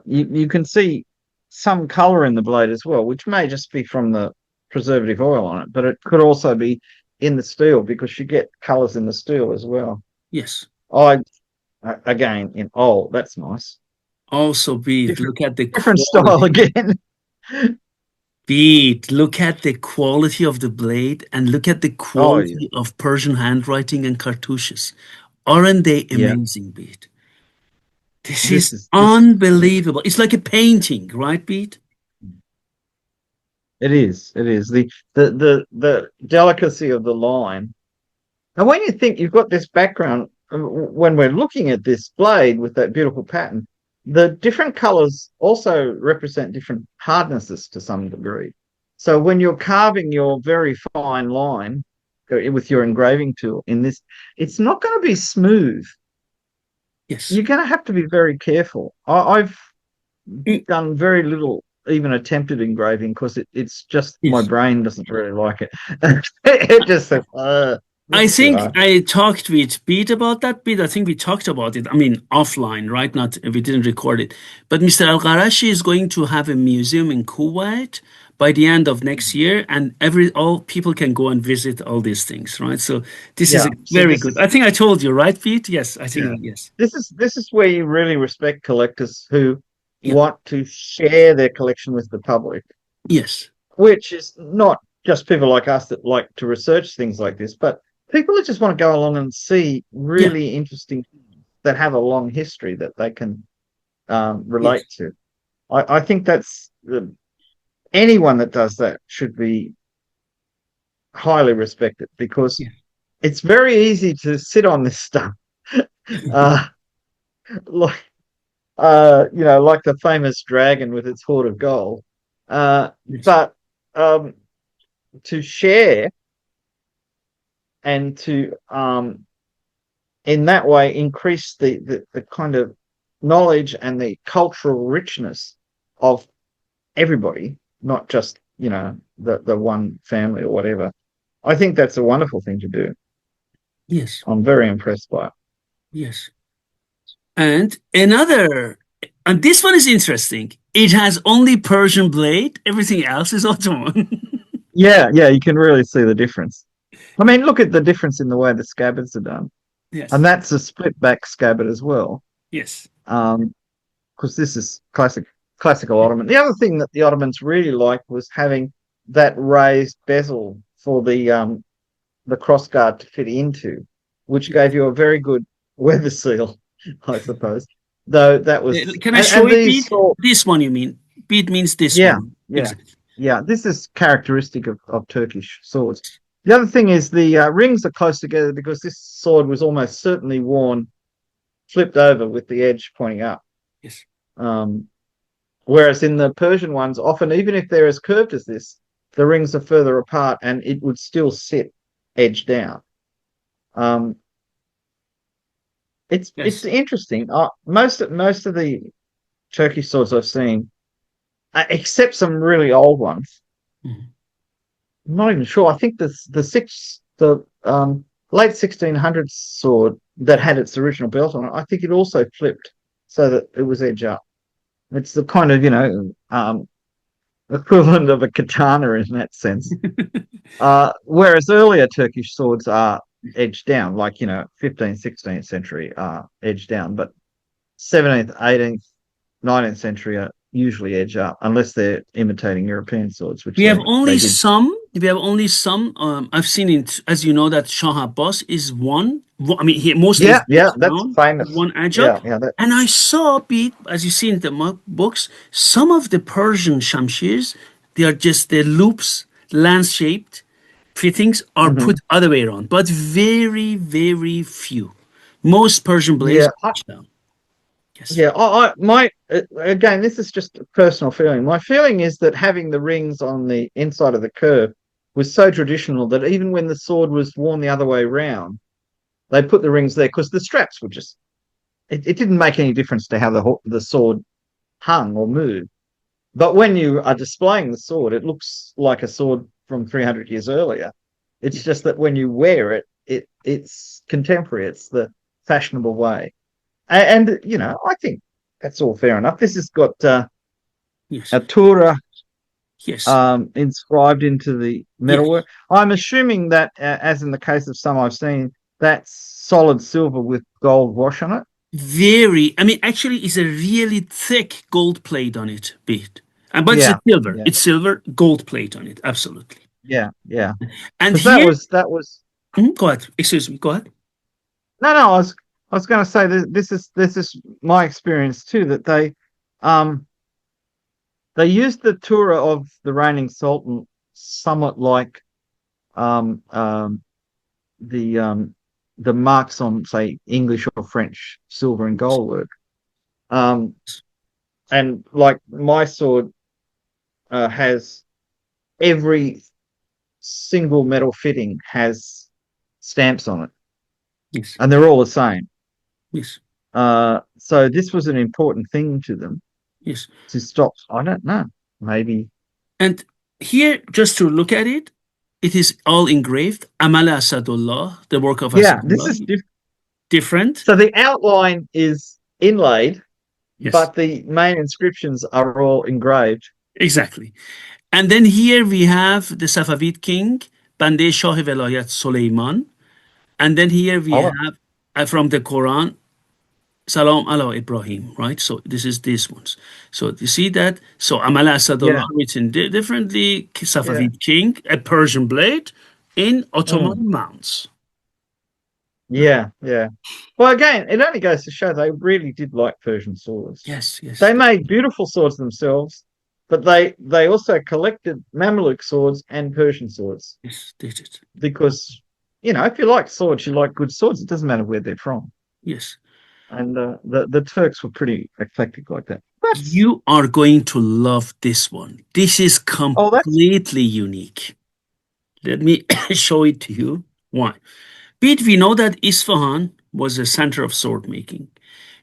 [SPEAKER 2] you can see some color in the blade as well, which may just be from the preservative oil on it, but it could also be in the steel because you get colors in the steel as well.
[SPEAKER 1] Yes.
[SPEAKER 2] I again that's nice.
[SPEAKER 1] Also, Beat,
[SPEAKER 2] Different
[SPEAKER 1] look at the
[SPEAKER 2] different style
[SPEAKER 1] quality.
[SPEAKER 2] again.
[SPEAKER 1] Beat, look at the quality of the blade and look at the
[SPEAKER 2] Oh yeah,
[SPEAKER 1] quality of Persian handwriting and cartouches. Aren't they
[SPEAKER 2] yeah.
[SPEAKER 1] amazing, Beat? This
[SPEAKER 2] This
[SPEAKER 1] is
[SPEAKER 2] is this
[SPEAKER 1] unbelievable. It's like a painting, right, Beat?
[SPEAKER 2] it is. It is the delicacy of the line. And when you think you've got this background, when we're looking at this blade with that beautiful pattern, the different colors also represent different hardnesses to some degree. So when you're carving your very fine line with your engraving tool in this, it's not going to be smooth.
[SPEAKER 1] Yes.
[SPEAKER 2] You're going to have to be very careful. I've
[SPEAKER 1] Mm,
[SPEAKER 2] done very little, even attempted engraving, because it's just my
[SPEAKER 1] yes.
[SPEAKER 2] brain doesn't really like it. It just says,
[SPEAKER 1] I
[SPEAKER 2] this is too
[SPEAKER 1] think
[SPEAKER 2] hard.
[SPEAKER 1] I talked with Pete about that. Pete, I think we talked about it. I mean, offline, right? Not we didn't record it. But Mr. Al-Qarashi is going to have a museum in Kuwait by the end of next year, and all people can go and visit all these things, right? So this is
[SPEAKER 2] Yeah.
[SPEAKER 1] a
[SPEAKER 2] So
[SPEAKER 1] very
[SPEAKER 2] this
[SPEAKER 1] good.
[SPEAKER 2] is
[SPEAKER 1] I think I told you, right, Pete? Yes, I
[SPEAKER 2] yeah.
[SPEAKER 1] think yes.
[SPEAKER 2] This is where you really respect collectors who
[SPEAKER 1] Yeah.
[SPEAKER 2] want to share their collection with the public,
[SPEAKER 1] Yes.
[SPEAKER 2] which is not just people like us that like to research things like this, but people that just want to go along and see
[SPEAKER 1] Yeah.
[SPEAKER 2] really interesting things that have a long history that they can relate
[SPEAKER 1] Yes.
[SPEAKER 2] to. I think that's anyone that does that should be highly respected because
[SPEAKER 1] Yeah.
[SPEAKER 2] it's very easy to sit on this stuff. Uh, like like the famous dragon with its hoard of gold.
[SPEAKER 1] Yes.
[SPEAKER 2] But to share and to in that way increase the kind of knowledge and the cultural richness of everybody, not just the one family or whatever. I think that's a wonderful thing to do.
[SPEAKER 1] Yes.
[SPEAKER 2] I'm very impressed by it.
[SPEAKER 1] Yes. And this one is interesting. It has only Persian blade. Everything else is Ottoman.
[SPEAKER 2] Yeah, yeah, you can really see the difference. I mean, look at the difference in the way the scabbards are done, and
[SPEAKER 1] Yes.
[SPEAKER 2] that's a split back scabbard as well.
[SPEAKER 1] Yes.
[SPEAKER 2] Um, because this is classical Ottoman. The other thing that the Ottomans really liked was having that raised bezel for the crossguard to fit into, which gave you a very good weather seal, I suppose. Though that was
[SPEAKER 1] Can I show
[SPEAKER 2] and
[SPEAKER 1] it,
[SPEAKER 2] these
[SPEAKER 1] Beat?
[SPEAKER 2] sort
[SPEAKER 1] This one, you mean? Beat means this
[SPEAKER 2] yeah,
[SPEAKER 1] one.
[SPEAKER 2] yeah,
[SPEAKER 1] Exactly.
[SPEAKER 2] yeah. This is characteristic of Turkish swords. The other thing is the rings are close together because this sword was almost certainly worn flipped over with the edge pointing up.
[SPEAKER 1] Yes.
[SPEAKER 2] Um, Whereas in the Persian ones, often even if they're as curved as this, the rings are further apart and it would still sit edge down. Um, it's
[SPEAKER 1] Yes.
[SPEAKER 2] interesting. Most of the Turkish swords I've seen, except some really old ones,
[SPEAKER 1] Mhm.
[SPEAKER 2] I'm not even sure. I think the late 1600s sword that had its original belt on it, I think it also flipped so that it was edge up. It's the kind of equivalent of a katana in that sense. Whereas earlier Turkish swords are edged down, like 15th, 16th century are edged down, but 17th, 18th, 19th century are usually edge up, unless they're imitating European swords, which
[SPEAKER 1] We have
[SPEAKER 2] they
[SPEAKER 1] only
[SPEAKER 2] did.
[SPEAKER 1] some. We have only some. I've seen it, as you know, that Shah Abbas is one. I mean, he mostly
[SPEAKER 2] Yeah,
[SPEAKER 1] is
[SPEAKER 2] yeah, that's
[SPEAKER 1] down,
[SPEAKER 2] famous.
[SPEAKER 1] one edge up.
[SPEAKER 2] Yeah, yeah, that.
[SPEAKER 1] And I saw, Beat, as you see in the books, some of the Persian Shamshirs, they are just the loops, lance shaped fittings are put
[SPEAKER 2] Mhm.
[SPEAKER 1] other way around, but very, very few. Most Persian blades
[SPEAKER 2] Yeah,
[SPEAKER 1] are down. Yes.
[SPEAKER 2] yeah. My again, this is just a personal feeling. My feeling is that having the rings on the inside of the curve was so traditional that even when the sword was worn the other way round, they put the rings there because the straps were just. It didn't make any difference to how the sword hung or moved. But when you are displaying the sword, it looks like a sword from 300 years earlier. It's
[SPEAKER 1] Yeah.
[SPEAKER 2] just that when you wear it, it's contemporary. It's the fashionable way. And I think that's all fair enough. This has got
[SPEAKER 1] Yes.
[SPEAKER 2] a Torah
[SPEAKER 1] Yes.
[SPEAKER 2] inscribed into the
[SPEAKER 1] Yes.
[SPEAKER 2] metalwork. I'm assuming that, as in the case of some I've seen, that's solid silver with gold wash on it.
[SPEAKER 1] Very, I mean, actually, it's a really thick gold plate on it, bit. But it's a
[SPEAKER 2] Yeah,
[SPEAKER 1] silver.
[SPEAKER 2] yeah,
[SPEAKER 1] It's silver, gold plate on it, absolutely.
[SPEAKER 2] yeah, yeah.
[SPEAKER 1] And
[SPEAKER 2] Because
[SPEAKER 1] here,
[SPEAKER 2] that was
[SPEAKER 1] go ahead. Excuse me. Go ahead.
[SPEAKER 2] no, no. I was going to say that this is my experience too. That um they used the Torah of the reigning sultan somewhat like um um the um the marks on say English or French silver and gold work. Um, and like my sword has every single metal fitting has stamps on it,
[SPEAKER 1] Yes.
[SPEAKER 2] and they're all the same.
[SPEAKER 1] Yes.
[SPEAKER 2] So this was an important thing to them
[SPEAKER 1] Yes.
[SPEAKER 2] to stop. I don't know. Maybe.
[SPEAKER 1] And here, just to look at it, it is all engraved. Amal Asadullah, the work of
[SPEAKER 2] Yeah, this
[SPEAKER 1] Asadullah.
[SPEAKER 2] is different.
[SPEAKER 1] Different.
[SPEAKER 2] So the outline is inlaid,
[SPEAKER 1] Yes.
[SPEAKER 2] but the main inscriptions are all engraved.
[SPEAKER 1] Exactly. And then here we have the Safavid king, Bande Shah Velayat Suleiman. And then here we
[SPEAKER 2] Oh,
[SPEAKER 1] have from the Quran, Salam ala Ebrahim, right? So this is these ones. So you see that? So Amala Asadullah
[SPEAKER 2] yeah,
[SPEAKER 1] written differently,
[SPEAKER 2] yeah.
[SPEAKER 1] Safavid king, a Persian blade in
[SPEAKER 2] Mm.
[SPEAKER 1] Ottoman mounts.
[SPEAKER 2] Yeah, yeah. Well, again, it only goes to show they really did like Persian swords.
[SPEAKER 1] Yes, yes,
[SPEAKER 2] They made beautiful swords themselves, but they also collected Mamluk swords and Persian swords
[SPEAKER 1] yes, they did.
[SPEAKER 2] because if you like swords, you like good swords. It doesn't matter where they're from.
[SPEAKER 1] Yes.
[SPEAKER 2] And the Turks were pretty eclectic like that. That's
[SPEAKER 1] You are going to love this one. This is
[SPEAKER 2] that's
[SPEAKER 1] completely unique. Let me show it to you. Why? Pete, we know that Isfahan was a center of sword making.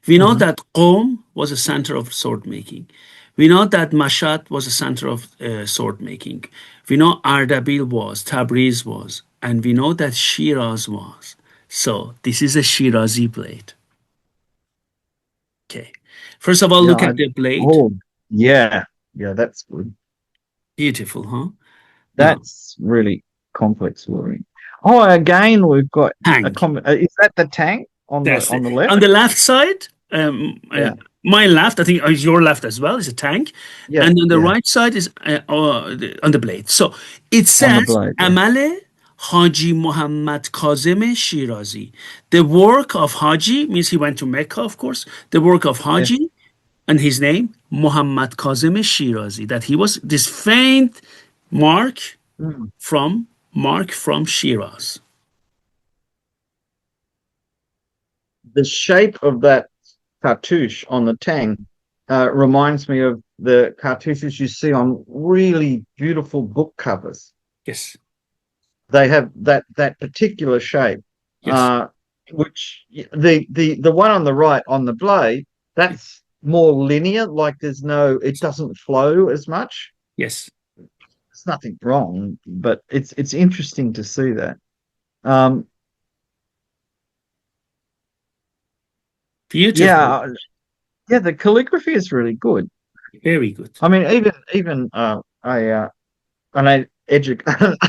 [SPEAKER 1] We know
[SPEAKER 2] mhm.
[SPEAKER 1] that Qom was a center of sword making. We know that Mashhad was a center of sword making. We know Ardabil was, Tabriz was, and we know that Shiraz was. So this is a Shirazi blade. Okay. First of all,
[SPEAKER 2] Yeah.
[SPEAKER 1] look at the blade.
[SPEAKER 2] Oh, yeah, yeah. That's good.
[SPEAKER 1] Beautiful, huh? Now,
[SPEAKER 2] That's really complex worrying. Oh, again, we've got a
[SPEAKER 1] Tang.
[SPEAKER 2] comment. Is that the tank on the
[SPEAKER 1] That's
[SPEAKER 2] on
[SPEAKER 1] it.
[SPEAKER 2] the left?
[SPEAKER 1] On the left side,
[SPEAKER 2] Yeah,
[SPEAKER 1] my left, I think is your left as well, is a tank.
[SPEAKER 2] yeah,
[SPEAKER 1] And on the
[SPEAKER 2] yeah.
[SPEAKER 1] right side is on the blade. So it
[SPEAKER 2] On the
[SPEAKER 1] says,
[SPEAKER 2] blade. Yeah.
[SPEAKER 1] Amale Haji Muhammad Kazem Shirazi. The work of Haji means he went to Mecca, of course. The work of
[SPEAKER 2] Yeah.
[SPEAKER 1] Haji and his name, Muhammad Kazem Shirazi, that he was this faint mark
[SPEAKER 2] Mm.
[SPEAKER 1] from Shiraz.
[SPEAKER 2] The shape of that cartouche on the tang reminds me of the cartouches you see on really beautiful book covers.
[SPEAKER 1] Yes,
[SPEAKER 2] They have that particular shape,
[SPEAKER 1] yes,
[SPEAKER 2] uh, which the one on the right on the blade, that's more linear. Like it doesn't flow as much.
[SPEAKER 1] yes.
[SPEAKER 2] There's nothing wrong, but it's interesting to see that. Um,
[SPEAKER 1] Beautiful.
[SPEAKER 2] yeah, yeah, the calligraphy is really good.
[SPEAKER 1] Very good.
[SPEAKER 2] I mean, even an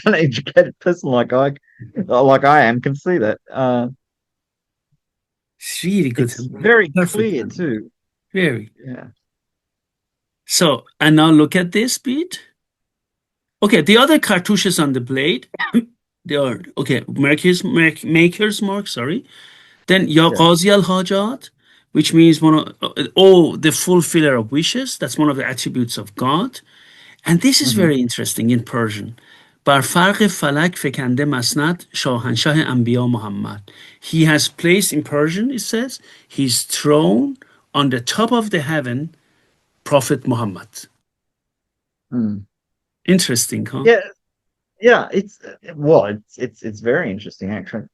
[SPEAKER 2] uneducated person like I am can see that.
[SPEAKER 1] It's really good.
[SPEAKER 2] It's very
[SPEAKER 1] Perfect.
[SPEAKER 2] clear too.
[SPEAKER 1] Very.
[SPEAKER 2] Yeah.
[SPEAKER 1] So, and now look at this beat. Okay, the other cartouches on the blade, they are, okay, maker's mark, sorry. Then Ya
[SPEAKER 2] Yeah.
[SPEAKER 1] Ghazi al Hajat, which means the fulfiller of wishes. That's one of the attributes of God. And this is
[SPEAKER 2] Hmm.
[SPEAKER 1] very interesting in Persian. بر فرق فلک فکنده مسند شاهنشاه انبیا محمد. He has placed in Persian, it says, his throne on the top of the heaven, Prophet Muhammad.
[SPEAKER 2] Mm.
[SPEAKER 1] Interesting, huh?
[SPEAKER 2] Yeah, yeah. It's very interesting actually.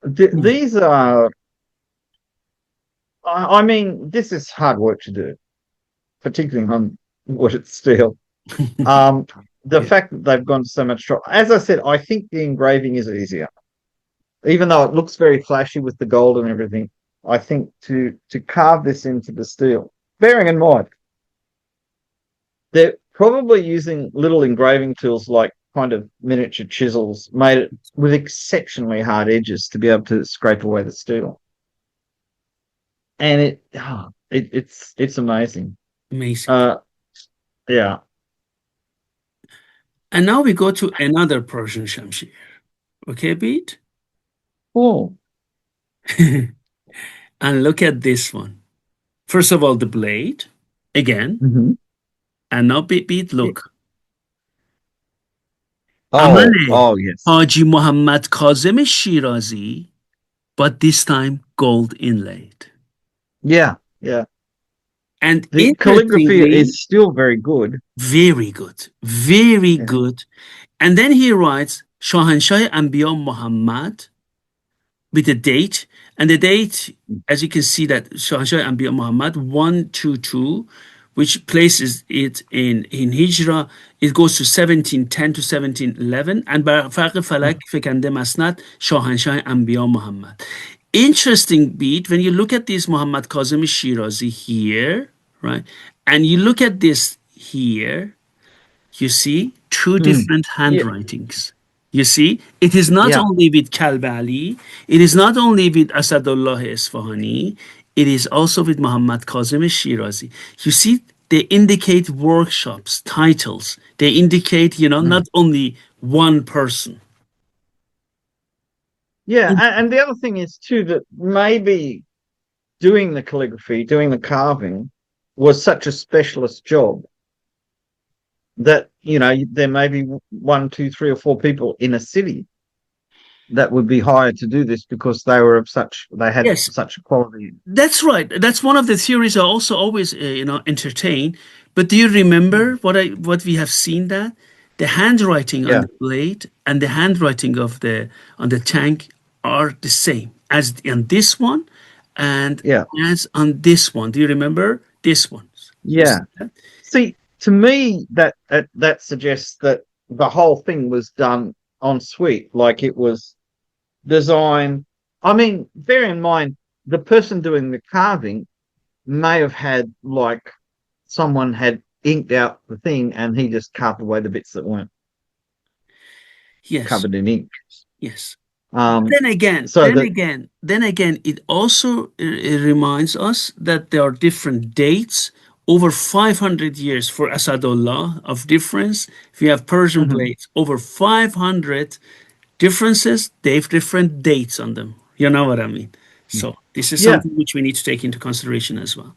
[SPEAKER 1] Mm.
[SPEAKER 2] These are, I mean, this is hard work to do, particularly on wood steel. Um, the
[SPEAKER 1] Yeah.
[SPEAKER 2] fact that they've gone to so much trouble. As I said, I think the engraving is easier, even though it looks very flashy with the gold and everything. I think to carve this into the steel, bearing in mind they're probably using little engraving tools like kind of miniature chisels made it with exceptionally hard edges to be able to scrape away the steel. And it's amazing.
[SPEAKER 1] Amazing.
[SPEAKER 2] Uh, yeah.
[SPEAKER 1] And now we go to another Persian Shamshir. Okay, Beat?
[SPEAKER 2] Cool.
[SPEAKER 1] And look at this one. First of all, the blade, again,
[SPEAKER 2] Hmm.
[SPEAKER 1] and now Beat, look.
[SPEAKER 2] Oh,
[SPEAKER 1] Amale
[SPEAKER 2] oh yes.
[SPEAKER 1] Haji Muhammad Kazem Shirazi, but this time gold inlaid.
[SPEAKER 2] Yeah, yeah.
[SPEAKER 1] And
[SPEAKER 2] The calligraphy
[SPEAKER 1] interestingly,
[SPEAKER 2] is still very good.
[SPEAKER 1] very good, very
[SPEAKER 2] Yeah.
[SPEAKER 1] good. And then he writes Shahanshah Anbiya Muhammad with a date. And the date, as you can see, that Shahanshah Anbiya Muhammad 122, which places it in Hijrah, it goes to 1710 to 1711. And بر فرق فلک فکنده مسند شاهنشاه انبیا Muhammad. Interesting beat when you look at this Muhammad Kazim Shirazi here, right? And you look at this here, you see two
[SPEAKER 2] Mm.
[SPEAKER 1] different
[SPEAKER 2] Yeah,
[SPEAKER 1] handwritings. You see, it is not
[SPEAKER 2] yeah.
[SPEAKER 1] only with Kalbali, it is not only with Asadullah Isfahani, it is also with Muhammad Kazim Shirazi. You see, they indicate workshops, titles. They indicate,
[SPEAKER 2] Mm.
[SPEAKER 1] not only one person.
[SPEAKER 2] Yeah, and the other thing is too that maybe doing the calligraphy, doing the carving was such a specialist job that, there may be one, two, three, or four people in a city that would be hired to do this because they had
[SPEAKER 1] Yes,
[SPEAKER 2] such quality.
[SPEAKER 1] that's right. That's one of the theories I also always, entertain. But do you remember what we have seen, that the handwriting on
[SPEAKER 2] Yeah,
[SPEAKER 1] the blade and the handwriting of the on the tank are the same as on this one and
[SPEAKER 2] yeah,
[SPEAKER 1] as on this one. Do you remember this one? You
[SPEAKER 2] yeah.
[SPEAKER 1] see that?
[SPEAKER 2] See, to me, that suggests that the whole thing was done en suite, like it was designed. I mean, bear in mind, the person doing the carving may have had like someone had inked out the thing and he just carved away the bits that weren't
[SPEAKER 1] Yes,
[SPEAKER 2] covered in ink.
[SPEAKER 1] yes.
[SPEAKER 2] Um,
[SPEAKER 1] Then again,
[SPEAKER 2] so
[SPEAKER 1] then
[SPEAKER 2] that
[SPEAKER 1] again, then again, it also it reminds us that there are different dates over 500 years for Asadullah of difference. If you have Persian
[SPEAKER 2] Mhm.
[SPEAKER 1] blades, over 500 differences, they have different dates on them. You know what I mean? So this is
[SPEAKER 2] Yeah,
[SPEAKER 1] something which we need to take into consideration as well.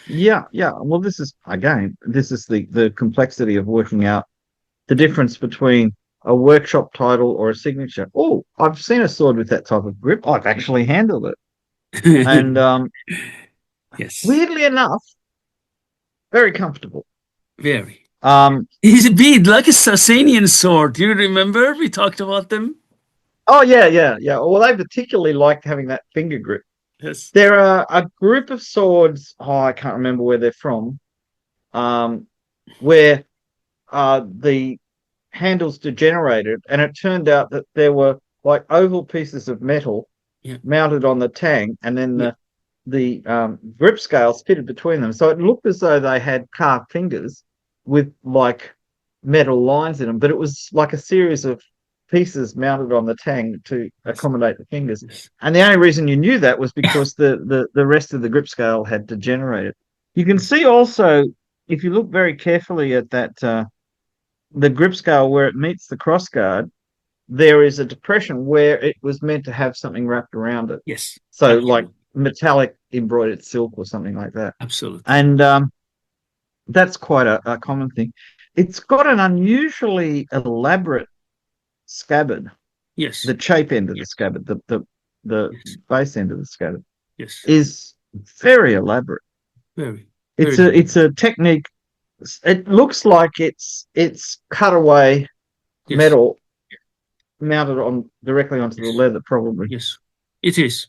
[SPEAKER 2] yeah, yeah. Well, this is the complexity of working out the difference between a workshop title or a signature. Oh, I've seen a sword with that type of grip. I've actually handled it, and
[SPEAKER 1] Yes,
[SPEAKER 2] weirdly enough, very comfortable.
[SPEAKER 1] very.
[SPEAKER 2] Um,
[SPEAKER 1] He's a bead like a Sasanian sword. Do you remember we talked about them?
[SPEAKER 2] oh yeah, yeah, yeah. Well, they particularly like having that finger grip.
[SPEAKER 1] Yes.
[SPEAKER 2] There are a group of swords. Oh, I can't remember where they're from. Um, where the handles degenerated, and it turned out that there were like oval pieces of metal
[SPEAKER 1] Yeah.
[SPEAKER 2] mounted on the tang, and then
[SPEAKER 1] Yeah.
[SPEAKER 2] the grip scales fitted between them. So it looked as though they had carved fingers with like metal lines in them, but it was like a series of pieces mounted on the tang to
[SPEAKER 1] Yes.
[SPEAKER 2] accommodate the fingers.
[SPEAKER 1] Yes.
[SPEAKER 2] And the only reason you knew that was because the rest of the grip scale had degenerated. You can see also, if you look very carefully at that the grip scale where it meets the crossguard, there is a depression where it was meant to have something wrapped around it.
[SPEAKER 1] Yes.
[SPEAKER 2] So like
[SPEAKER 1] Absolutely.
[SPEAKER 2] metallic embroidered silk or something like that.
[SPEAKER 1] Absolutely.
[SPEAKER 2] And that's quite a common thing. It's got an unusually elaborate scabbard.
[SPEAKER 1] Yes.
[SPEAKER 2] The chape end of the scabbard, the
[SPEAKER 1] Yes.
[SPEAKER 2] base end of the scabbard
[SPEAKER 1] Yes.
[SPEAKER 2] is very elaborate.
[SPEAKER 1] Very.
[SPEAKER 2] It's
[SPEAKER 1] Very
[SPEAKER 2] a
[SPEAKER 1] nice.
[SPEAKER 2] it's a technique. It looks like it's cut away
[SPEAKER 1] Yes.
[SPEAKER 2] metal mounted on directly onto the
[SPEAKER 1] Yes.
[SPEAKER 2] leather, probably.
[SPEAKER 1] Yes. It is.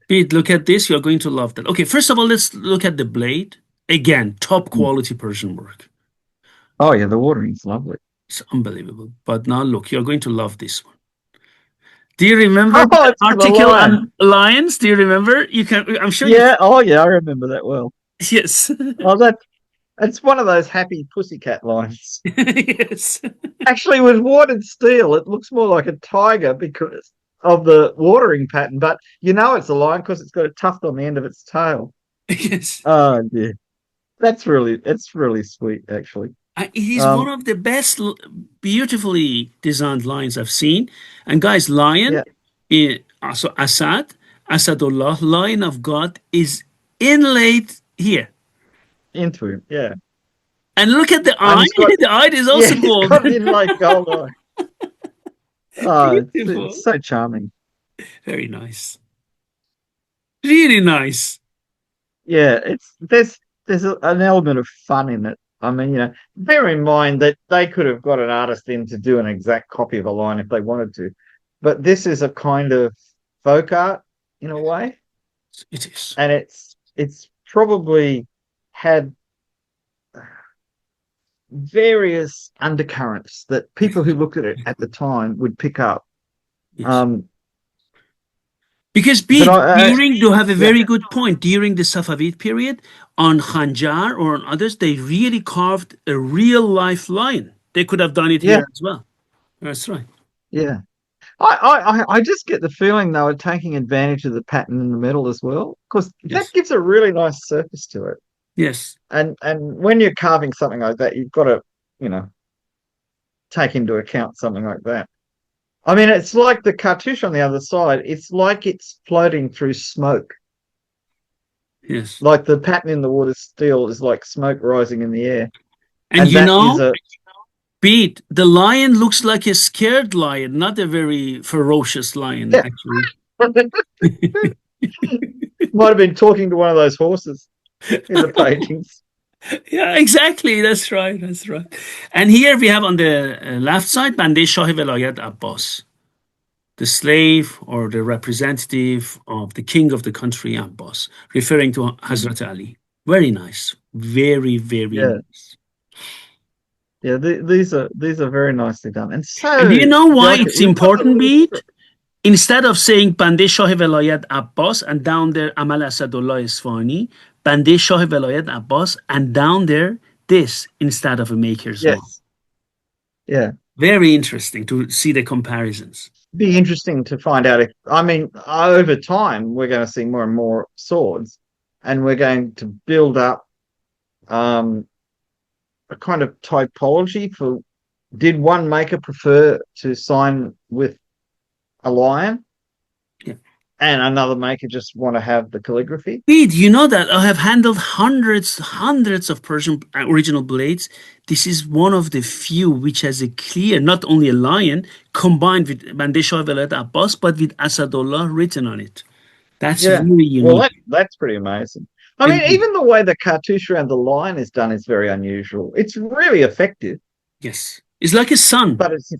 [SPEAKER 1] Pete, look at this. You're going to love that. Okay, first of all, let's look at the blade. Again, top
[SPEAKER 2] Mm.
[SPEAKER 1] quality Persian work.
[SPEAKER 2] Oh yeah, the watering's lovely.
[SPEAKER 1] It's unbelievable. But now look, you're going to love this one. Do you remember
[SPEAKER 2] Oh,
[SPEAKER 1] the
[SPEAKER 2] it's for the
[SPEAKER 1] article
[SPEAKER 2] lion.
[SPEAKER 1] on lions? Do you remember? You can. I'm sure you.
[SPEAKER 2] Yeah. Oh yeah, I remember that well.
[SPEAKER 1] Yes.
[SPEAKER 2] Oh, that's one of those happy pussycat lines.
[SPEAKER 1] Yes.
[SPEAKER 2] Actually, with watered steel, it looks more like a tiger because of the watering pattern, but you know it's a lion because it's got a tuft on the end of its tail.
[SPEAKER 1] Yes.
[SPEAKER 2] Oh yeah, it's really sweet actually.
[SPEAKER 1] It is one
[SPEAKER 2] Um,
[SPEAKER 1] of the best, beautifully designed lions I've seen. And guys, lion,
[SPEAKER 2] yeah,
[SPEAKER 1] also Asadullah, lion of God, is inlaid here.
[SPEAKER 2] into him. Yeah,
[SPEAKER 1] And look at the
[SPEAKER 2] and
[SPEAKER 1] eye.
[SPEAKER 2] he's got
[SPEAKER 1] The eye is
[SPEAKER 2] yeah,
[SPEAKER 1] also
[SPEAKER 2] he's
[SPEAKER 1] gold.
[SPEAKER 2] got an inlaid gold eye. Oh, it's
[SPEAKER 1] Beautiful.
[SPEAKER 2] so charming.
[SPEAKER 1] Very nice. Really nice.
[SPEAKER 2] Yeah, there's an element of fun in it. I mean, bear in mind that they could have got an artist in to do an exact copy of a line if they wanted to, but this is a kind of folk art in a way,
[SPEAKER 1] It is.
[SPEAKER 2] and it's probably had various undercurrents that people who looked at it at the time would pick up.
[SPEAKER 1] Yes.
[SPEAKER 2] Um,
[SPEAKER 1] Because
[SPEAKER 2] but
[SPEAKER 1] B, during, you have a
[SPEAKER 2] yeah,
[SPEAKER 1] very good point. During the Safavid period, on Khanjar or on others, they really carved a real life lion. They could have done it
[SPEAKER 2] yeah,
[SPEAKER 1] here as well. That's right.
[SPEAKER 2] yeah. I just get the feeling they were taking advantage of the pattern in the metal as well, because that
[SPEAKER 1] Yes.
[SPEAKER 2] gives a really nice surface to it.
[SPEAKER 1] Yes.
[SPEAKER 2] And when you're carving something like that, you've got to, you know, take into account something like that. I mean, it's like the cartouche on the other side. It's like it's floating through smoke.
[SPEAKER 1] Yes.
[SPEAKER 2] Like the pattern in the water still is like smoke rising in the air.
[SPEAKER 1] And
[SPEAKER 2] And
[SPEAKER 1] you
[SPEAKER 2] that is
[SPEAKER 1] know,
[SPEAKER 2] a,
[SPEAKER 1] Pete, the lion looks like a scared lion, not a very ferocious lion,
[SPEAKER 2] yeah,
[SPEAKER 1] actually.
[SPEAKER 2] might have been talking to one of those horses in the paintings.
[SPEAKER 1] Yeah, exactly. That's right. That's right. And here we have on the left side, Bande Shah Velayat Abbas, the slave or the representative of the king of the country, Abbas, referring to Hazrat Ali. Very nice. Very, very
[SPEAKER 2] Yeah,
[SPEAKER 1] nice.
[SPEAKER 2] yeah. These are very nicely done and
[SPEAKER 1] And do you
[SPEAKER 2] so
[SPEAKER 1] know why
[SPEAKER 2] delicate.
[SPEAKER 1] it's
[SPEAKER 2] We've got the
[SPEAKER 1] important,
[SPEAKER 2] little
[SPEAKER 1] Beat? Instead of saying Bande Shah Velayat Abbas and down there Amal Asadullah Isfani, Bande Shah Velayat Abbas and down there this instead of a maker's mark.
[SPEAKER 2] yes, yeah.
[SPEAKER 1] Very interesting to see the comparisons.
[SPEAKER 2] Be interesting to find out if I mean over time we're going to see more and more swords, and we're going to build up um, a kind of typology for. Did one maker prefer to sign with a lion,
[SPEAKER 1] Yeah.
[SPEAKER 2] and another maker just want to have the calligraphy?
[SPEAKER 1] Indeed, you know that I have handled hundreds of Persian original blades. This is one of the few which has a clear, not only a lion combined with Bande Shah Velayat Abbas, but with Asadullah written on it. That's
[SPEAKER 2] Yeah.
[SPEAKER 1] really
[SPEAKER 2] Well,
[SPEAKER 1] unique.
[SPEAKER 2] that's pretty amazing. I mean,
[SPEAKER 1] Indeed.
[SPEAKER 2] even the way the cartouche around the lion is done is very unusual. It's really effective,
[SPEAKER 1] Yes. It's like a sun.
[SPEAKER 2] but it's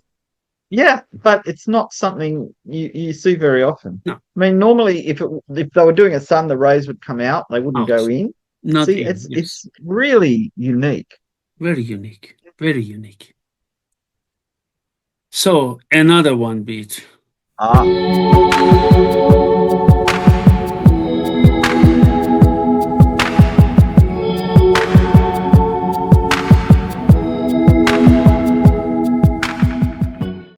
[SPEAKER 2] yeah, but it's not something you see very often.
[SPEAKER 1] No,
[SPEAKER 2] I mean, normally if they were doing a sun, the rays would come out; they wouldn't
[SPEAKER 1] out.
[SPEAKER 2] go in.
[SPEAKER 1] Not
[SPEAKER 2] See,
[SPEAKER 1] in.
[SPEAKER 2] it's
[SPEAKER 1] Yes.
[SPEAKER 2] really unique.
[SPEAKER 1] Very unique. Very unique. So another one beat.
[SPEAKER 2] Ah.